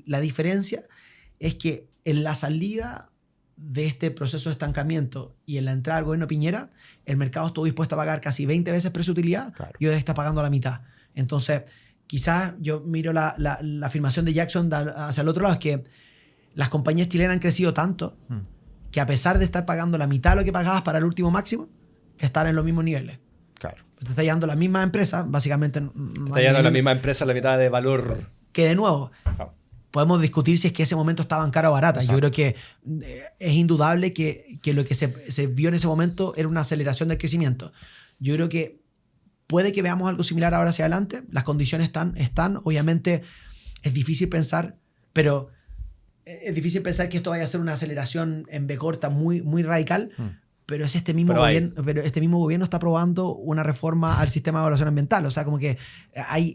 A: la diferencia es que en la salida de este proceso de estancamiento y en la entrada al gobierno Piñera, el mercado estuvo dispuesto a pagar casi 20 veces precio de utilidad, y hoy está pagando la mitad. Entonces, quizás yo miro la afirmación de Jackson hacia el otro lado, es que las compañías chilenas han crecido tanto que, a pesar de estar pagando la mitad de lo que pagabas para el último máximo, están en los mismos niveles.
B: Claro.
A: Te está llegando la misma empresa, básicamente.
C: Te está llegando la misma empresa, la mitad de valor.
A: Que, de nuevo, podemos discutir si es que ese momento estaban cara o barata. Exacto. Yo creo que es indudable que lo que se vio en ese momento era una aceleración del crecimiento. Yo creo que puede que veamos algo similar ahora hacia adelante. Las condiciones están. Obviamente es difícil pensar, pero es difícil pensar que esto vaya a ser una aceleración en B corta muy, muy radical. Pero este mismo gobierno está aprobando una reforma al sistema de evaluación ambiental. O sea, como que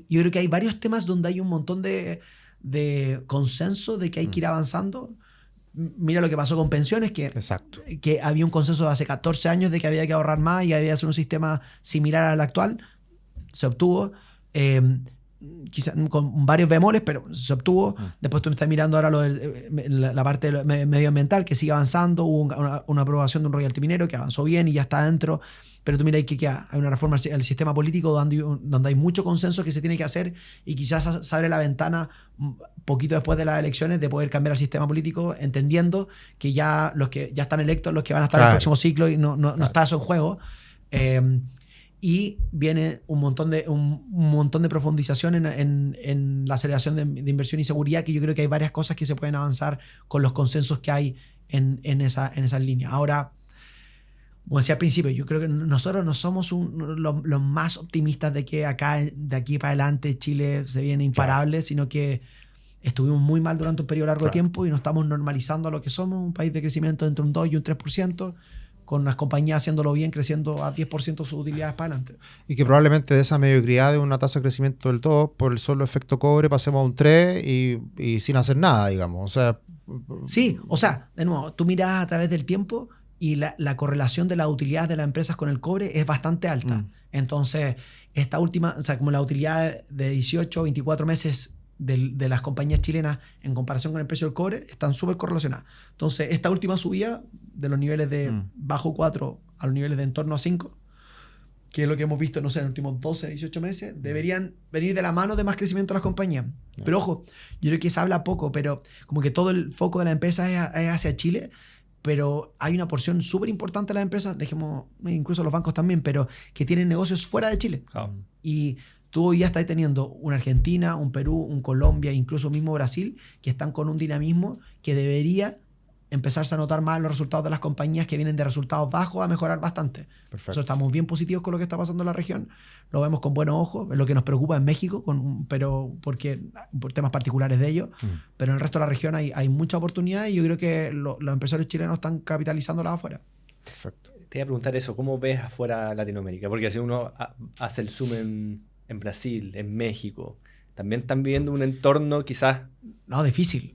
A: yo creo que hay varios temas donde hay un montón de consenso de que hay que ir avanzando. Mira lo que pasó con pensiones, que había un consenso de hace 14 años de que había que ahorrar más y había que hacer un sistema similar al actual. Se obtuvo. quizás con varios bemoles, pero se obtuvo. Después tú me estás mirando ahora la parte medioambiental que sigue avanzando. Hubo una aprobación de un royalty minero que avanzó bien y ya está dentro. Pero tú mira que queda. Hay una reforma al sistema político donde hay mucho consenso que se tiene que hacer y quizás se abre la ventana poquito después de las elecciones de poder cambiar el sistema político, entendiendo que ya los que ya están electos, los que van a estar en el próximo ciclo y no está eso en juego. Y viene un montón de profundización en la aceleración de inversión y seguridad, que yo creo que hay varias cosas que se pueden avanzar con los consensos que hay en esas líneas. Ahora, como decía al principio, yo creo que nosotros no somos los más optimistas de que de aquí para adelante Chile se viene imparable, sino que estuvimos muy mal durante un periodo largo de tiempo y nos estamos normalizando a lo que somos, un país de crecimiento entre un 2 y un 3%, con las compañías haciéndolo bien, creciendo a 10% sus utilidades para adelante.
B: Y que probablemente de esa mediocridad de una tasa de crecimiento del 2, por el solo efecto cobre, pasemos a un 3 y sin hacer nada, digamos. O sea,
A: sí, o sea, de nuevo, tú miras a través del tiempo y la correlación de las utilidades de las empresas con el cobre es bastante alta. Entonces, esta última, o sea, como la utilidad de 18 o 24 meses de las compañías chilenas en comparación con el precio del cobre están súper correlacionadas. Entonces, esta última subida de los niveles de bajo 4 a los niveles de en torno a 5, que es lo que hemos visto, no sé, en los últimos 12, 18 meses, deberían venir de la mano de más crecimiento de las compañías. Pero ojo, yo creo que se habla poco, pero como que todo el foco de la empresa es hacia Chile, pero hay una porción súper importante de las empresas, dejemos, incluso los bancos también, pero que tienen negocios fuera de Chile. Y tú hoy ya estás teniendo una Argentina, un Perú, un Colombia, incluso mismo Brasil, que están con un dinamismo que debería empezarse a notar más los resultados de las compañías que vienen de resultados bajos a mejorar bastante. Nosotros estamos bien positivos con lo que está pasando en la región, lo vemos con buenos ojos, es lo que nos preocupa en México, pero por temas particulares de ellos, pero en el resto de la región hay mucha oportunidad y yo creo que los empresarios chilenos están capitalizándolas afuera.
C: Perfecto. Te iba a preguntar eso, ¿cómo ves afuera Latinoamérica? Porque si uno hace el zoom en Brasil, en México, también están viviendo un entorno quizás...
A: No, difícil.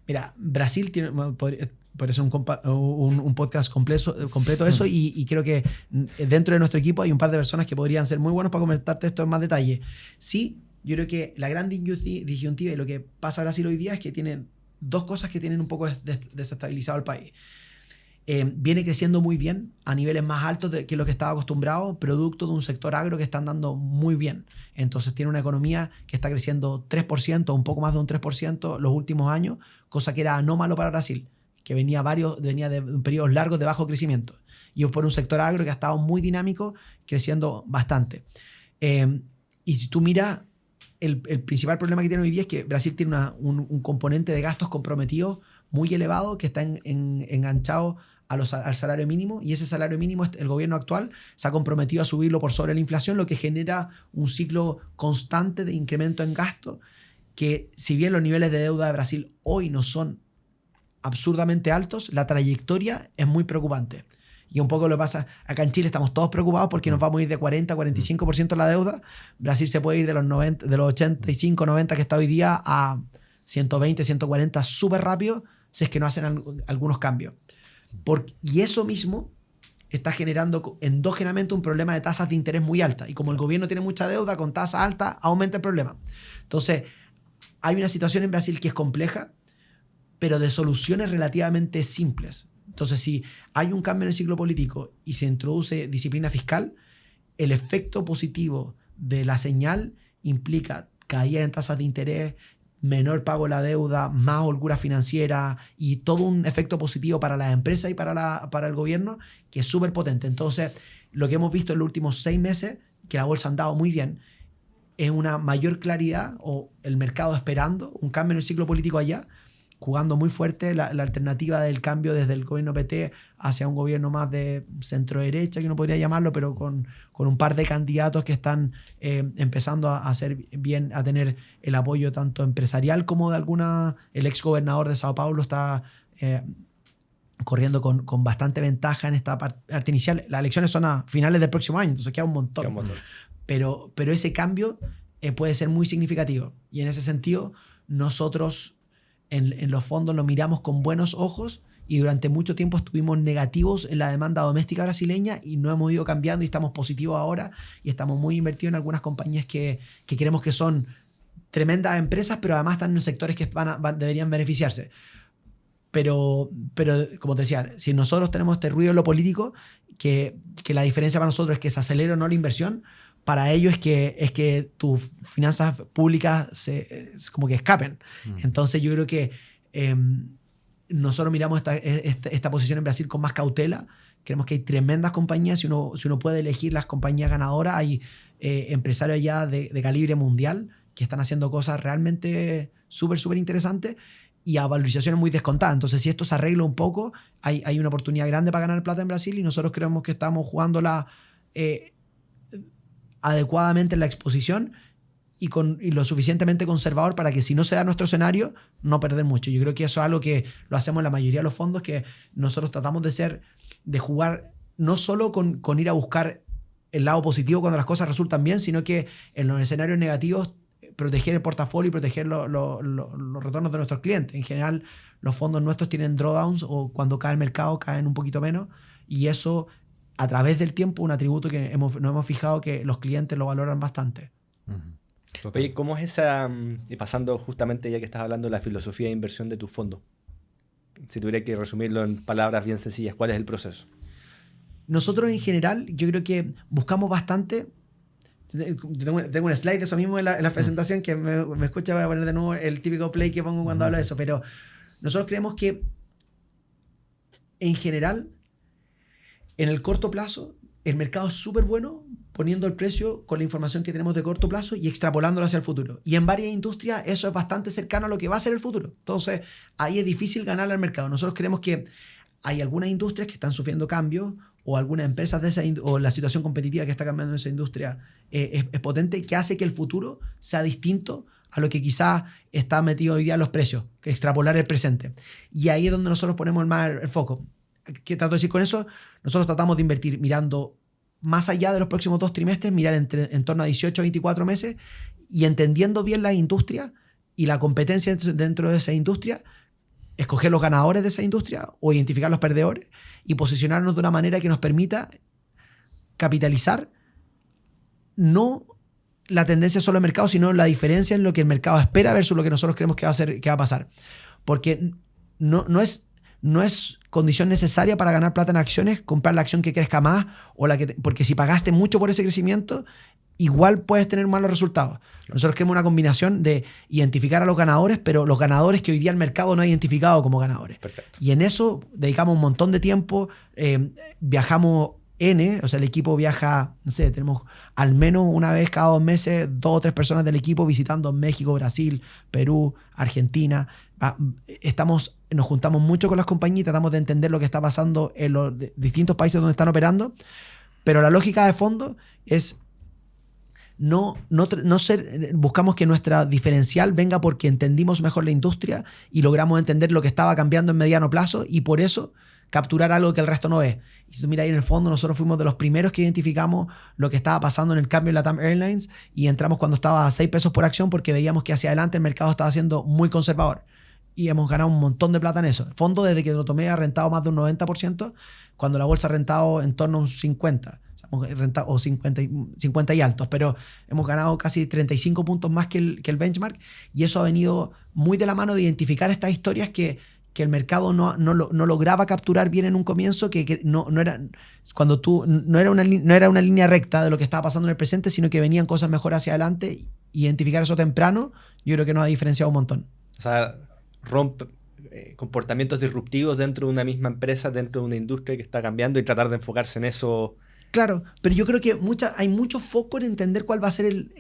A: Mira, Brasil tiene, puede ser un podcast completo de eso y creo que dentro de nuestro equipo hay un par de personas que podrían ser muy buenos para comentarte esto en más detalle. Sí, yo creo que la gran disyuntiva y lo que pasa en Brasil hoy día es que tiene dos cosas que tienen un poco desestabilizado el país. Viene creciendo muy bien a niveles más altos que lo que estaba acostumbrado, producto de un sector agro que está andando muy bien. Entonces tiene una economía que está creciendo 3%, un poco más de un 3% los últimos años, cosa que era anómalo para Brasil, que venía de periodos largos de bajo crecimiento. Y por un sector agro que ha estado muy dinámico, creciendo bastante. Y si tú miras, el principal problema que tiene hoy día es que Brasil tiene un componente de gastos comprometidos muy elevado que está enganchado al salario mínimo, y ese salario mínimo el gobierno actual se ha comprometido a subirlo por sobre la inflación, lo que genera un ciclo constante de incremento en gasto que, si bien los niveles de deuda de Brasil hoy no son absurdamente altos, la trayectoria es muy preocupante. Y un poco lo que pasa acá en Chile, estamos todos preocupados porque nos vamos a ir de 40 a 45% la deuda. Brasil se puede ir de los 85, 90 que está hoy día a 120, 140 súper rápido si es que no hacen algunos cambios. Y eso mismo está generando endógenamente un problema de tasas de interés muy altas. Y como el gobierno tiene mucha deuda con tasas altas, aumenta el problema. Entonces, hay una situación en Brasil que es compleja, pero de soluciones relativamente simples. Entonces, si hay un cambio en el ciclo político y se introduce disciplina fiscal, el efecto positivo de la señal implica caída en tasas de interés, menor pago de la deuda, más holgura financiera y todo un efecto positivo para las empresas y para el gobierno que es súper potente. Entonces, lo que hemos visto en los últimos 6 meses, que la bolsa ha andado muy bien, es una mayor claridad o el mercado esperando un cambio en el ciclo político allá, jugando muy fuerte la alternativa del cambio desde el gobierno PT hacia un gobierno más de centro-derecha, que uno podría llamarlo, pero con un par de candidatos que están empezando a hacer bien, a tener el apoyo tanto empresarial como de el ex gobernador de Sao Paulo está corriendo con bastante ventaja en esta parte inicial. Las elecciones son a finales del próximo año, entonces queda un montón. Pero ese cambio puede ser muy significativo, y en ese sentido nosotros en los fondos lo miramos con buenos ojos y durante mucho tiempo estuvimos negativos en la demanda doméstica brasileña y no hemos ido cambiando y estamos positivos ahora y estamos muy invertidos en algunas compañías que creemos que son tremendas empresas, pero además están en sectores que deberían beneficiarse. Pero como te decía, si nosotros tenemos este ruido en lo político, que la diferencia para nosotros es que se acelere o no la inversión, para ellos es que tus finanzas públicas es como que escapen. Entonces yo creo que nosotros miramos esta posición en Brasil con más cautela. Creemos que hay tremendas compañías. Si uno puede elegir las compañías ganadoras, hay empresarios allá de calibre mundial que están haciendo cosas realmente súper, súper interesantes y a valorizaciones muy descontadas. Entonces, si esto se arregla un poco, hay una oportunidad grande para ganar plata en Brasil y nosotros creemos que estamos jugándola adecuadamente en la exposición y lo suficientemente conservador para que si no se da nuestro escenario, no perder mucho. Yo creo que eso es algo que lo hacemos en la mayoría de los fondos, que nosotros tratamos de jugar no solo con ir a buscar el lado positivo cuando las cosas resultan bien, sino que en los escenarios negativos proteger el portafolio y proteger los retornos de nuestros clientes. En general, los fondos nuestros tienen drawdowns o cuando cae el mercado caen un poquito menos y eso, a través del tiempo, un atributo que nos hemos fijado que los clientes lo valoran bastante.
C: Oye, ¿cómo es esa, y pasando justamente ya que estás hablando de la filosofía de inversión de tu fondo? Si tuviera que resumirlo en palabras bien sencillas, ¿cuál es el proceso?
A: Nosotros en general, yo creo que buscamos bastante. Tengo un slide de eso mismo en la presentación que me escucha, voy a poner de nuevo el típico play que pongo cuando hablo de eso, pero nosotros creemos que en general en el corto plazo el mercado es súper bueno poniendo el precio con la información que tenemos de corto plazo y extrapolándolo hacia el futuro, y en varias industrias eso es bastante cercano a lo que va a ser el futuro. Entonces ahí es difícil ganar al mercado. Nosotros creemos que hay algunas industrias que están sufriendo cambios o algunas empresas o la situación competitiva que está cambiando en esa industria es potente, que hace que el futuro sea distinto a lo que quizás está metido hoy día en los precios, que extrapolar el presente. Y ahí es donde nosotros ponemos más el foco. ¿Qué trato de decir con eso? Nosotros tratamos de invertir mirando más allá de los próximos 2 trimestres, mirar en torno a 18 a 24 meses y entendiendo bien la industria y la competencia dentro de esa industria, escoger los ganadores de esa industria o identificar los perdedores y posicionarnos de una manera que nos permita capitalizar no la tendencia solo del mercado, sino la diferencia en lo que el mercado espera versus lo que nosotros creemos que va a pasar. Porque no es condición necesaria para ganar plata en acciones comprar la acción que crezca más porque si pagaste mucho por ese crecimiento, igual puedes tener malos resultados. Nosotros queremos una combinación de identificar a los ganadores, pero los ganadores que hoy día el mercado no ha identificado como ganadores.
C: Perfecto.
A: Y en eso dedicamos un montón de tiempo. Viajamos o sea, el equipo viaja, no sé, tenemos al menos una vez cada 2 meses 2 o 3 personas del equipo visitando México, Brasil, Perú, Argentina. Nos juntamos mucho con las compañías y tratamos de entender lo que está pasando en los distintos países donde están operando, pero la lógica de fondo es buscamos que nuestra diferencial venga porque entendimos mejor la industria y logramos entender lo que estaba cambiando en mediano plazo y por eso capturar algo que el resto no ve. Y si tú miras ahí en el fondo, nosotros fuimos de los primeros que identificamos lo que estaba pasando en el cambio en LATAM Airlines y entramos cuando estaba a 6 pesos por acción porque veíamos que hacia adelante el mercado estaba siendo muy conservador y hemos ganado un montón de plata en eso. El fondo, desde que lo tomé, ha rentado más de un 90%, cuando la bolsa ha rentado en torno a un 50%. O 50 y altos, pero hemos ganado casi 35 puntos más que el benchmark y eso ha venido muy de la mano de identificar estas historias que el mercado no lograba capturar bien en un comienzo, que no era una línea recta de lo que estaba pasando en el presente, sino que venían cosas mejor hacia adelante. Identificar eso temprano, yo creo que nos ha diferenciado un montón.
C: O sea, rompe comportamientos disruptivos dentro de una misma empresa, dentro de una industria que está cambiando y tratar de enfocarse en eso.
A: Claro, pero yo creo que hay mucho foco en entender cuál va a ser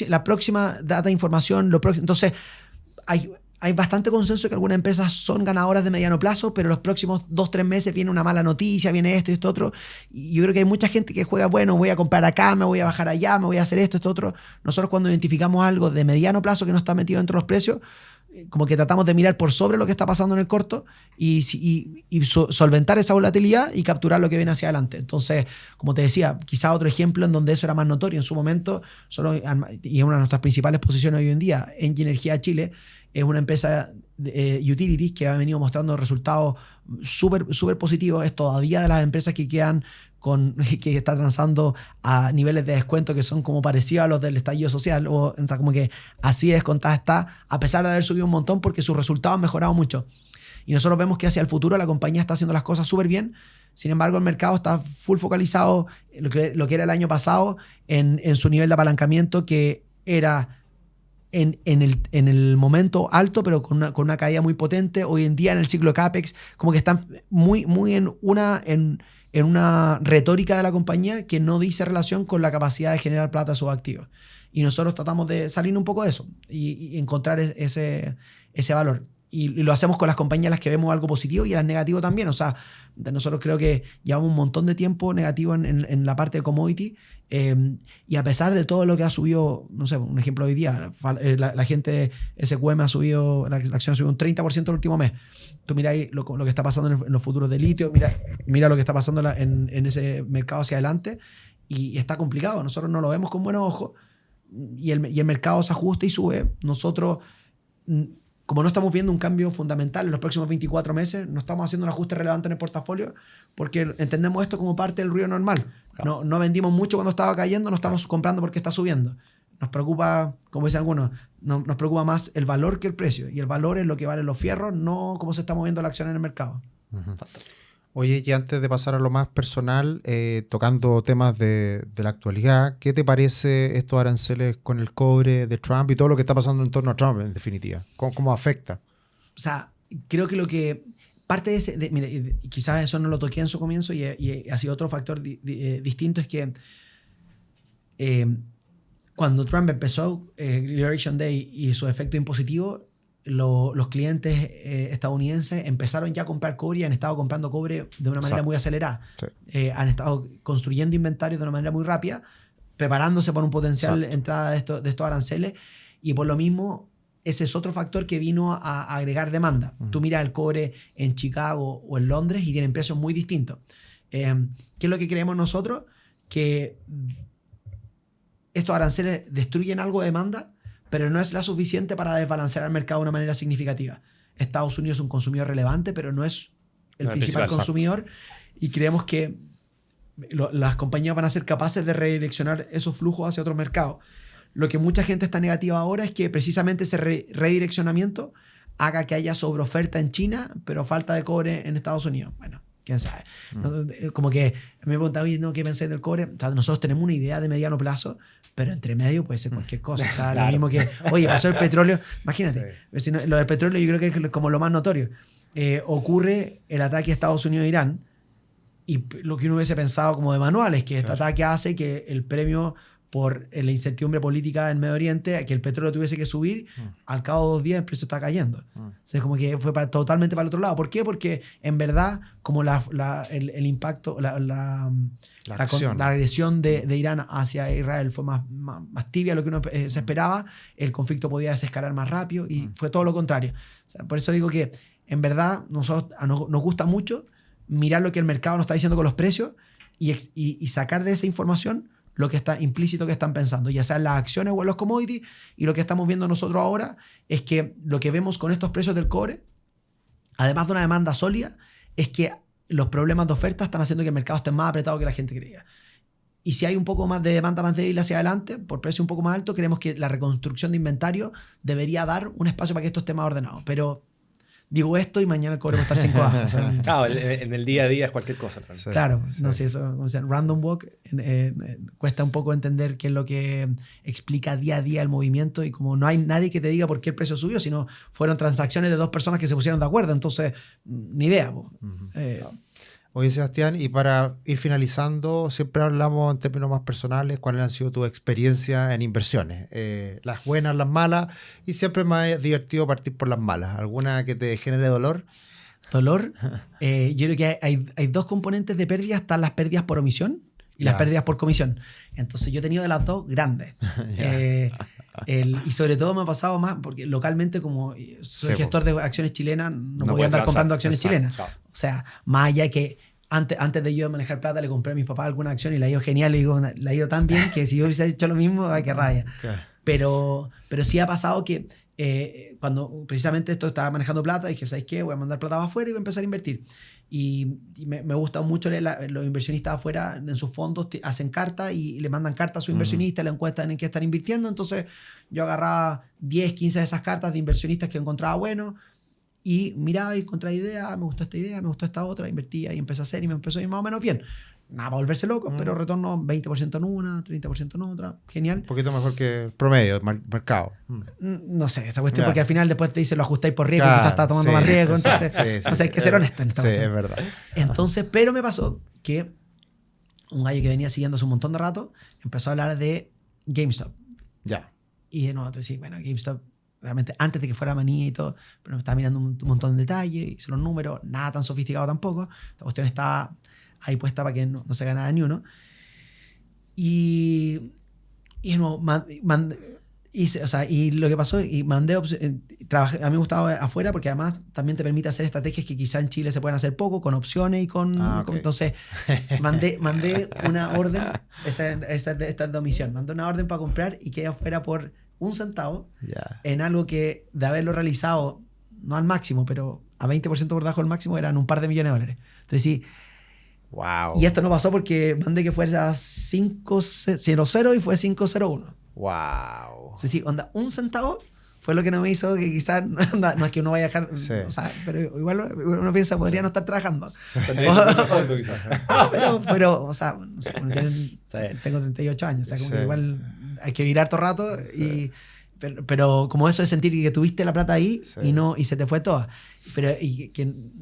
A: la próxima data de información. Entonces, hay bastante consenso que algunas empresas son ganadoras de mediano plazo, pero los próximos 2-3 meses viene una mala noticia, viene esto y esto otro. Y yo creo que hay mucha gente que juega, bueno, voy a comprar acá, me voy a bajar allá, me voy a hacer esto otro. Nosotros cuando identificamos algo de mediano plazo que no está metido dentro de los precios, como que tratamos de mirar por sobre lo que está pasando en el corto y solventar esa volatilidad y capturar lo que viene hacia adelante. Entonces, como te decía, quizá otro ejemplo en donde eso era más notorio en su momento, y es una de nuestras principales posiciones hoy en día, Engie Energía Chile, es una empresa de utilities que ha venido mostrando resultados súper positivos. Es todavía de las empresas que quedan que está transando a niveles de descuento que son como parecidos a los del estallido social, o sea, como que así de descontada está, a pesar de haber subido un montón, porque sus resultados han mejorado mucho. Y nosotros vemos que hacia el futuro la compañía está haciendo las cosas súper bien. Sin embargo, el mercado está full focalizado, lo que era el año pasado, en su nivel de apalancamiento, que era en el momento alto, pero con una caída muy potente. Hoy en día, en el ciclo de CAPEX, como que están muy en una retórica de la compañía que no dice relación con la capacidad de generar plata de sus activos. Y nosotros tratamos de salir un poco de eso y encontrar ese valor. Y lo hacemos con las compañías en las que vemos algo positivo y en las negativo también. O sea, nosotros creo que llevamos un montón de tiempo negativo en la parte de commodity, y a pesar de todo lo que ha subido, no sé, un ejemplo hoy día, la gente SQM ha subido, la acción ha subido un 30% el último mes. Tú mira ahí lo que está pasando en los futuros de litio, mira lo que está pasando en ese mercado hacia adelante, y está complicado. Nosotros no lo vemos con buenos ojos, y el mercado se ajusta y sube. Nosotros, como no estamos viendo un cambio fundamental en los próximos 24 meses, no estamos haciendo un ajuste relevante en el portafolio, porque entendemos esto como parte del ruido normal. No vendimos mucho cuando estaba cayendo, no estamos comprando porque está subiendo. Nos preocupa, como dicen algunos, nos preocupa más el valor que el precio. Y el valor es lo que valen los fierros, no cómo se está moviendo la acción en el mercado.
B: Uh-huh. Oye, y antes de pasar a lo más personal, tocando temas de la actualidad, ¿qué te parece estos aranceles con el cobre de Trump y todo lo que está pasando en torno a Trump, en definitiva? ¿Cómo afecta?
A: O sea, creo que lo que... Parte de ese... Mira, quizás eso no lo toqué en su comienzo y ha sido otro factor distinto, es que cuando Trump empezó Liberation Day y su efecto impositivo, los clientes estadounidenses empezaron ya a comprar cobre y han estado comprando cobre de una manera muy acelerada. Sí. Han estado construyendo inventarios de una manera muy rápida, preparándose para un potencial entrada de estos aranceles, y por lo mismo ese es otro factor que vino a agregar demanda. Tú miras el cobre en Chicago o en Londres y tienen precios muy distintos. ¿Qué es lo que creemos nosotros? Que estos aranceles destruyen algo de demanda, pero no es la suficiente para desbalancear el mercado de una manera significativa. Estados Unidos es un consumidor relevante, pero no es el principal consumidor, y creemos que las compañías van a ser capaces de redireccionar esos flujos hacia otros mercados. Lo que mucha gente está negativa ahora es que precisamente ese redireccionamiento haga que haya sobreoferta en China, pero falta de cobre en Estados Unidos. Bueno, quién sabe. Como que me preguntan, oye, ¿qué pensáis del cobre? O sea, nosotros tenemos una idea de mediano plazo, pero entre medio puede ser cualquier cosa. O sea, claro. Lo mismo que, oye, pasó el petróleo. Imagínate, si no, lo del petróleo yo creo que es como lo más notorio. Ocurre el ataque a Estados Unidos e Irán, y lo que uno hubiese pensado como de manual es que este ataque hace que el premio por la incertidumbre política en Medio Oriente, que el petróleo tuviese que subir, al cabo de 2 días el precio está cayendo. O sea, como que fue totalmente para el otro lado. ¿Por qué? Porque en verdad, como el impacto, la agresión de Irán hacia Israel fue más tibia de lo que uno se esperaba, el conflicto podía desescalar más rápido, y fue todo lo contrario. O sea, por eso digo que en verdad nos gusta mucho mirar lo que el mercado nos está diciendo con los precios y sacar de esa información lo que está implícito que están pensando, ya sea en las acciones o en los commodities. Y lo que estamos viendo nosotros ahora es que lo que vemos con estos precios del cobre, además de una demanda sólida, es que los problemas de oferta están haciendo que el mercado esté más apretado que la gente creía. Y si hay un poco más de demanda más débil hacia adelante, por precio un poco más alto, creemos que la reconstrucción de inventario debería dar un espacio para que esto esté más ordenado. Pero digo esto y mañana el cobre va a estar 5 abajo. O sea,
C: claro, en el día a día es cualquier cosa.
A: Sí, claro, no sé, eso, como sea, random walk, cuesta un poco entender qué es lo que explica día a día el movimiento, y como no hay nadie que te diga por qué el precio subió, sino fueron transacciones de 2 personas que se pusieron de acuerdo, entonces ni idea.
B: Oye, Sebastián, y para ir finalizando, siempre hablamos en términos más personales, ¿cuáles han sido tus experiencias en inversiones? Las buenas, las malas, y siempre me ha divertido partir por las malas. ¿Alguna que te genere dolor?
A: ¿Dolor? Yo creo que hay 2 componentes de pérdidas. Están las pérdidas por omisión y las pérdidas por comisión. Entonces yo he tenido de las 2 grandes. Y sobre todo me ha pasado más porque localmente, como soy gestor de acciones chilenas, no podía andar comprando acciones chilenas. O sea, más allá que antes de yo manejar plata le compré a mis papás alguna acción y la ha ido genial, le digo, la ha ido tan bien que si yo hubiese hecho lo mismo, ay, qué raya. Pero sí ha pasado que cuando precisamente esto estaba manejando plata, dije, ¿sabes qué? Voy a mandar plata afuera y voy a empezar a invertir. Y me gusta mucho los inversionistas afuera en sus fondos hacen cartas y le mandan cartas a sus inversionistas, le encuestan en qué están invirtiendo. Entonces yo agarraba 10, 15 de esas cartas de inversionistas que encontraba bueno y miraba y encontraba ideas, me gustó esta idea, me gustó esta otra, invertía y empecé a hacer y me empezó a ir más o menos bien. Nada para volverse loco, pero retorno 20% en una, 30% en otra. Genial.
B: Un poquito mejor que el promedio, el mercado.
A: No sé, esa cuestión, porque al final después te dice lo ajustáis por riesgo, quizás está tomando más riesgo. Entonces, hay que ser honesto en esta cuestión.
B: Es verdad.
A: Entonces, pero me pasó que un gallo que venía siguiendo hace un montón de rato empezó a hablar de GameStop.
B: Ya.
A: Y de nuevo, te decía, bueno, GameStop, realmente antes de que fuera manía y todo, pero me estaba mirando un montón de detalles, hice los números, nada tan sofisticado tampoco. Esta cuestión estaba ahí puesta para que no se ganara ni uno. Y de nuevo, y lo que pasó, y mandé, trabajé, a mí me gustaba afuera porque además también te permite hacer estrategias que quizá en Chile se pueden hacer poco, con opciones y con entonces mandé una orden, esta es de omisión, mandé una orden para comprar y quedé afuera por $0.01 en algo que de haberlo realizado, no al máximo, pero a 20% por debajo del máximo, eran un par de millones de dólares. Entonces sí.
B: Wow.
A: Y esto no pasó porque mandé que fuera 5.00 y fue 5.01.
B: Wow.
A: Sí, onda, $0.01 fue lo que no me hizo que quizás, no es que uno vaya a dejar, o sea, pero igual uno piensa, podría no estar tragando. pero, o sea, no sé, tengo 38 años, o sea, como que igual hay que vivir harto rato pero como eso de sentir que tuviste la plata ahí y se te fue toda.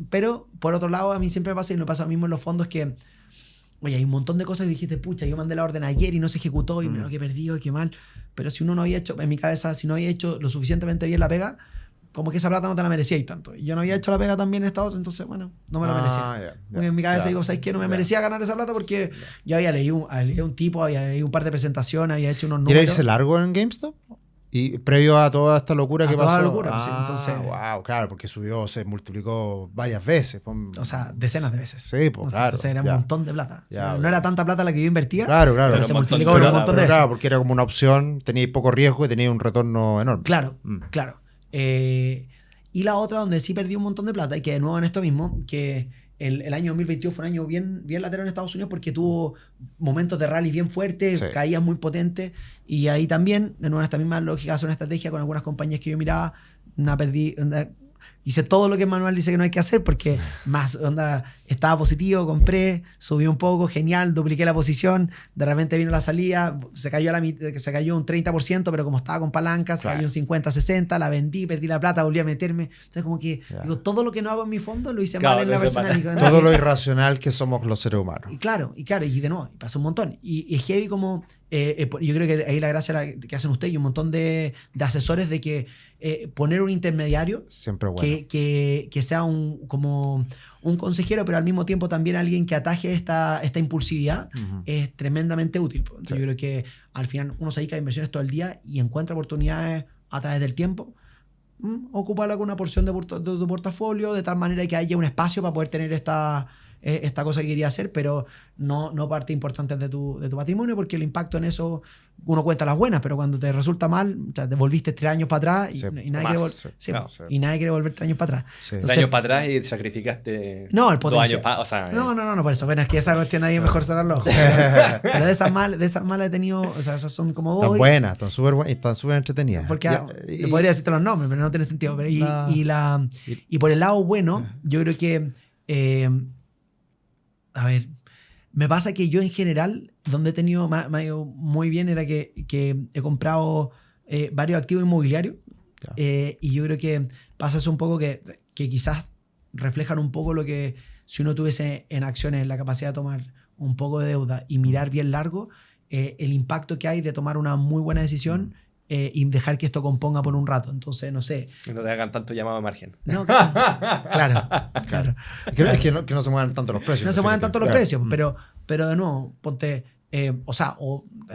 A: Pero por otro lado, a mí siempre me pasa, y me pasa lo mismo en los fondos, que oye, hay un montón de cosas y dijiste, pucha, yo mandé la orden ayer y no se ejecutó y mira que perdido y qué mal. Pero si uno no había hecho, en mi cabeza, si no había hecho lo suficientemente bien la pega, como que esa plata no te la merecía y tanto. Y yo no había hecho la pega tan bien esta otra, entonces, bueno, no me lo merecía. Porque en mi cabeza digo, ¿sabes qué? No me merecía ganar esa plata porque yo había leído un tipo, había leído un par de presentaciones, había hecho unos números.
B: ¿Quiere irse largo en GameStop? Y previo a toda esta locura que pasó.
A: Toda la locura, sí, entonces.
B: Wow, claro, porque subió, se multiplicó varias veces.
A: O sea, decenas de veces.
B: Sí, pues claro.
A: Entonces era un montón de plata. O sea, no era tanta plata la que yo invertía.
B: Claro.
A: Pero se multiplicó por un montón de veces.
B: Claro, porque era como una opción, teníais poco riesgo y teníais un retorno enorme.
A: Claro. Y la otra donde sí perdí un montón de plata, y que de nuevo en esto mismo, que el año 2022 fue un año bien latero en Estados Unidos porque tuvo momentos de rally bien fuertes, caídas muy potentes, y ahí también, de nuevo, esta misma lógica, hacer una estrategia con algunas compañías que yo miraba, hice todo lo que el manual dice que no hay que hacer porque estaba positivo, compré, subí un poco, genial, dupliqué la posición, de repente vino la salida, se cayó un 30%, pero como estaba con palanca, se cayó un 50-60, la vendí, perdí la plata, volví a meterme. Entonces como que digo, todo lo que no hago en mi fondo lo hice mal en la personal.
B: Todo lo irracional que somos los seres humanos.
A: Y claro, y de nuevo, pasó un montón. Y es heavy como, yo creo que ahí la gracia que hacen ustedes y un montón de asesores de que poner un intermediario
B: siempre bueno.
A: que sea como un consejero, pero al mismo tiempo también alguien que ataje esta impulsividad, es tremendamente útil. Entonces yo creo que al final uno se dedica a inversiones todo el día y encuentra oportunidades a través del tiempo. Ocuparla con una porción de tu portafolio de tal manera que haya un espacio para poder tener esta cosa que quería hacer, pero no parte importante de tu patrimonio, porque el impacto en eso, uno cuenta las buenas, pero cuando te resulta mal, o sea, te volviste 3 años para atrás y nadie quiere volver 3 años para atrás.
C: Sí. Entonces, 3 años para atrás y sacrificaste
A: el
C: 2 años para... O sea,
A: no, por eso. Bueno, es que esa cuestión ahí es mejor cerrarlo. Pero de esas malas he tenido, o sea, esas son como...
B: Están buenas, están súper buenas y están súper entretenidas.
A: Porque podría decirte los nombres, pero no tiene sentido. Pero y por el lado bueno, yo creo que... a ver, me pasa que yo en general, donde he tenido me ha ido muy bien, era que he comprado varios activos inmobiliarios, y yo creo que pasa eso un poco que quizás reflejan un poco lo que si uno tuviese en acciones la capacidad de tomar un poco de deuda y mirar bien largo, el impacto que hay de tomar una muy buena decisión y dejar que esto componga por un rato. Entonces, no sé.
C: Que no te hagan tanto llamado de margen.
A: No, claro.
B: Es que no se muevan tanto los precios.
A: No se muevan tanto los precios, pero de nuevo, ponte, de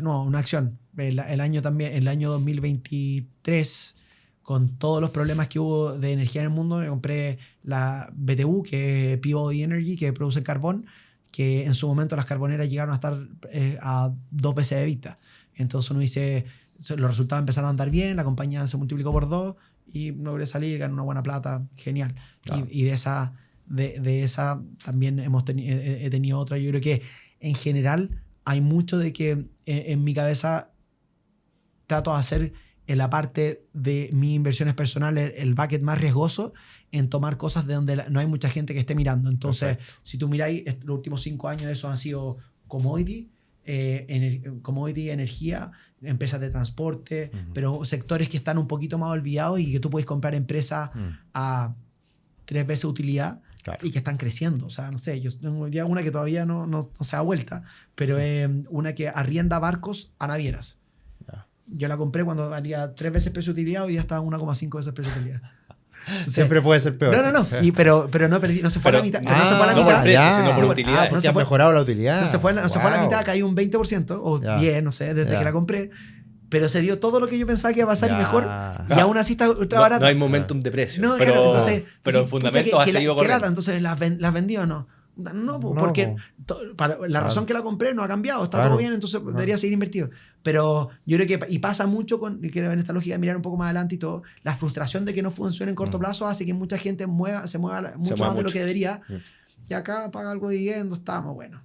A: nuevo, una acción. El año 2023, con todos los problemas que hubo de energía en el mundo, me compré la BTU, que es Peabody Energy, que produce carbón, que en su momento las carboneras llegaron a estar a 2 veces de EBITDA. Entonces uno dice... Los resultados empezaron a andar bien, la compañía se multiplicó por 2 y logré salir, gané una buena plata, genial.
C: Claro.
A: Y de esa también he tenido otra. Yo creo que en general hay mucho de que en mi cabeza trato de hacer en la parte de mis inversiones personales el bucket más riesgoso en tomar cosas de donde no hay mucha gente que esté mirando. Entonces, si tú miráis, los últimos 5 años esos han sido commodity, commodity, energía, empresas de transporte, pero sectores que están un poquito más olvidados y que tú puedes comprar empresas a 3 veces utilidad. Claro. Y que están creciendo. O sea, no sé, yo tengo ya una que todavía no se da vuelta, pero es una que arrienda barcos a navieras. Yeah. Yo la compré cuando valía 3 veces precio de utilidad y ya está 1,5 veces precio de utilidad.
B: Entonces, siempre puede ser peor.
A: No. Pero no perdí, no se fue a la mitad. No se fue a la
C: no
A: mitad.
C: Por precio, sino por utilidad.
B: No se ha mejorado la utilidad.
A: No se fue a la mitad, cayó un 20% o 10, no sé, desde que la compré. Pero se dio todo lo que yo pensaba que iba a pasar y mejor. Y aún así está ultra barata.
C: No hay momentum de precio.
A: No,
C: pero,
A: claro, entonces,
C: pero en fundamento ha seguido corriendo.
A: Entonces, ¿las vendí o no? No, porque la razón que la compré no ha cambiado, está todo bien, entonces debería seguir invertido. Pero yo creo que, y pasa mucho y quiero en esta lógica de mirar un poco más adelante y todo, la frustración de que no funcione en corto plazo hace que mucha gente se mueva mucho más de lo que debería. Y acá paga algo de dividendo, estamos, bueno.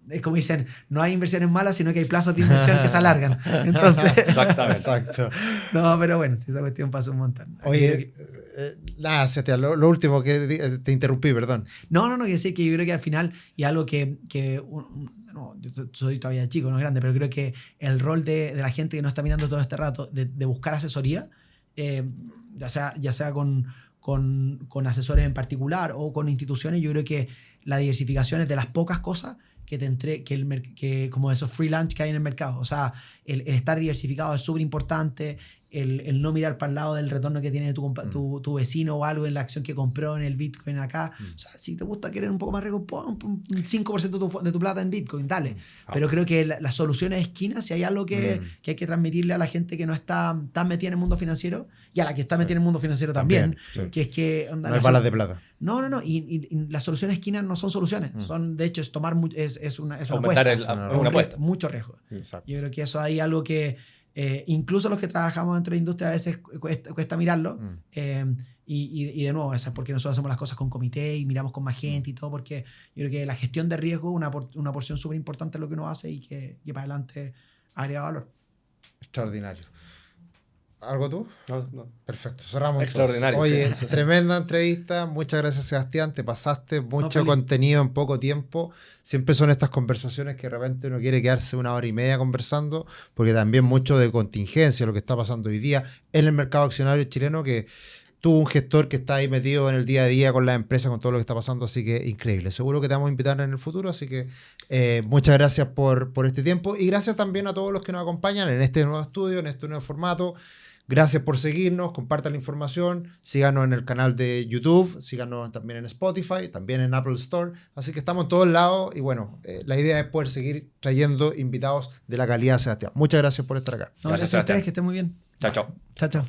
A: Es como dicen, no hay inversiones malas, sino que hay plazos de inversión que se alargan. Entonces,
C: exactamente.
B: Exacto.
A: No, pero bueno, si esa cuestión pasa un montón.
B: Oye, nada, Sebastián, lo último que te interrumpí, perdón.
A: No, quiero decir que yo creo que al final, y algo que no, yo soy todavía chico, no grande, pero creo que el rol de la gente que nos está mirando todo este rato, de buscar asesoría, ya sea con asesores en particular o con instituciones, yo creo que la diversificación es de las pocas cosas que como esos free lunch que hay en el mercado. O sea, el estar diversificado es súper importante. El no mirar para el lado del retorno que tiene tu vecino o algo en la acción que compró en el Bitcoin acá. O sea, si te gusta querer un poco más riesgo, pon un 5% de tu plata en Bitcoin, dale. Pero creo que la solución es esquina. Si hay algo que hay que transmitirle a la gente que no está tan metida en el mundo financiero y a la que está metida en el mundo financiero también, que es que...
B: no hay balas de plata.
A: No. Y las soluciones esquinas no son soluciones. Son, de hecho, es una apuesta. Mucho riesgo. Exacto. Yo creo que eso hay algo que... incluso los que trabajamos dentro de la industria a veces cuesta mirarlo. Y de nuevo, eso es porque nosotros hacemos las cosas con comité y miramos con más gente y todo, porque yo creo que la gestión de riesgo es una porción súper importante de lo que uno hace y que para adelante agrega valor.
B: Extraordinario. ¿Algo tú?
C: No.
B: Perfecto, cerramos.
C: Extraordinario.
B: Oye, tremenda entrevista. Muchas gracias, Sebastián. Te pasaste mucho contenido en poco tiempo. Siempre son estas conversaciones que de repente uno quiere quedarse 1 hora y media conversando, porque también mucho de contingencia, lo que está pasando hoy día en el mercado accionario chileno, que tú, un gestor que está ahí metido en el día a día con las empresas, con todo lo que está pasando, así que increíble. Seguro que te vamos a invitar en el futuro, así que muchas gracias por este tiempo y gracias también a todos los que nos acompañan en este nuevo estudio, en este nuevo formato. Gracias por seguirnos, compartan la información, síganos en el canal de YouTube, síganos también en Spotify, también en Apple Store, así que estamos en todos lados y bueno, la idea es poder seguir trayendo invitados de la calidad de Sebastián. Muchas gracias por estar acá.
A: Gracias a ustedes, que estén muy bien.
C: Chao.
A: Chao.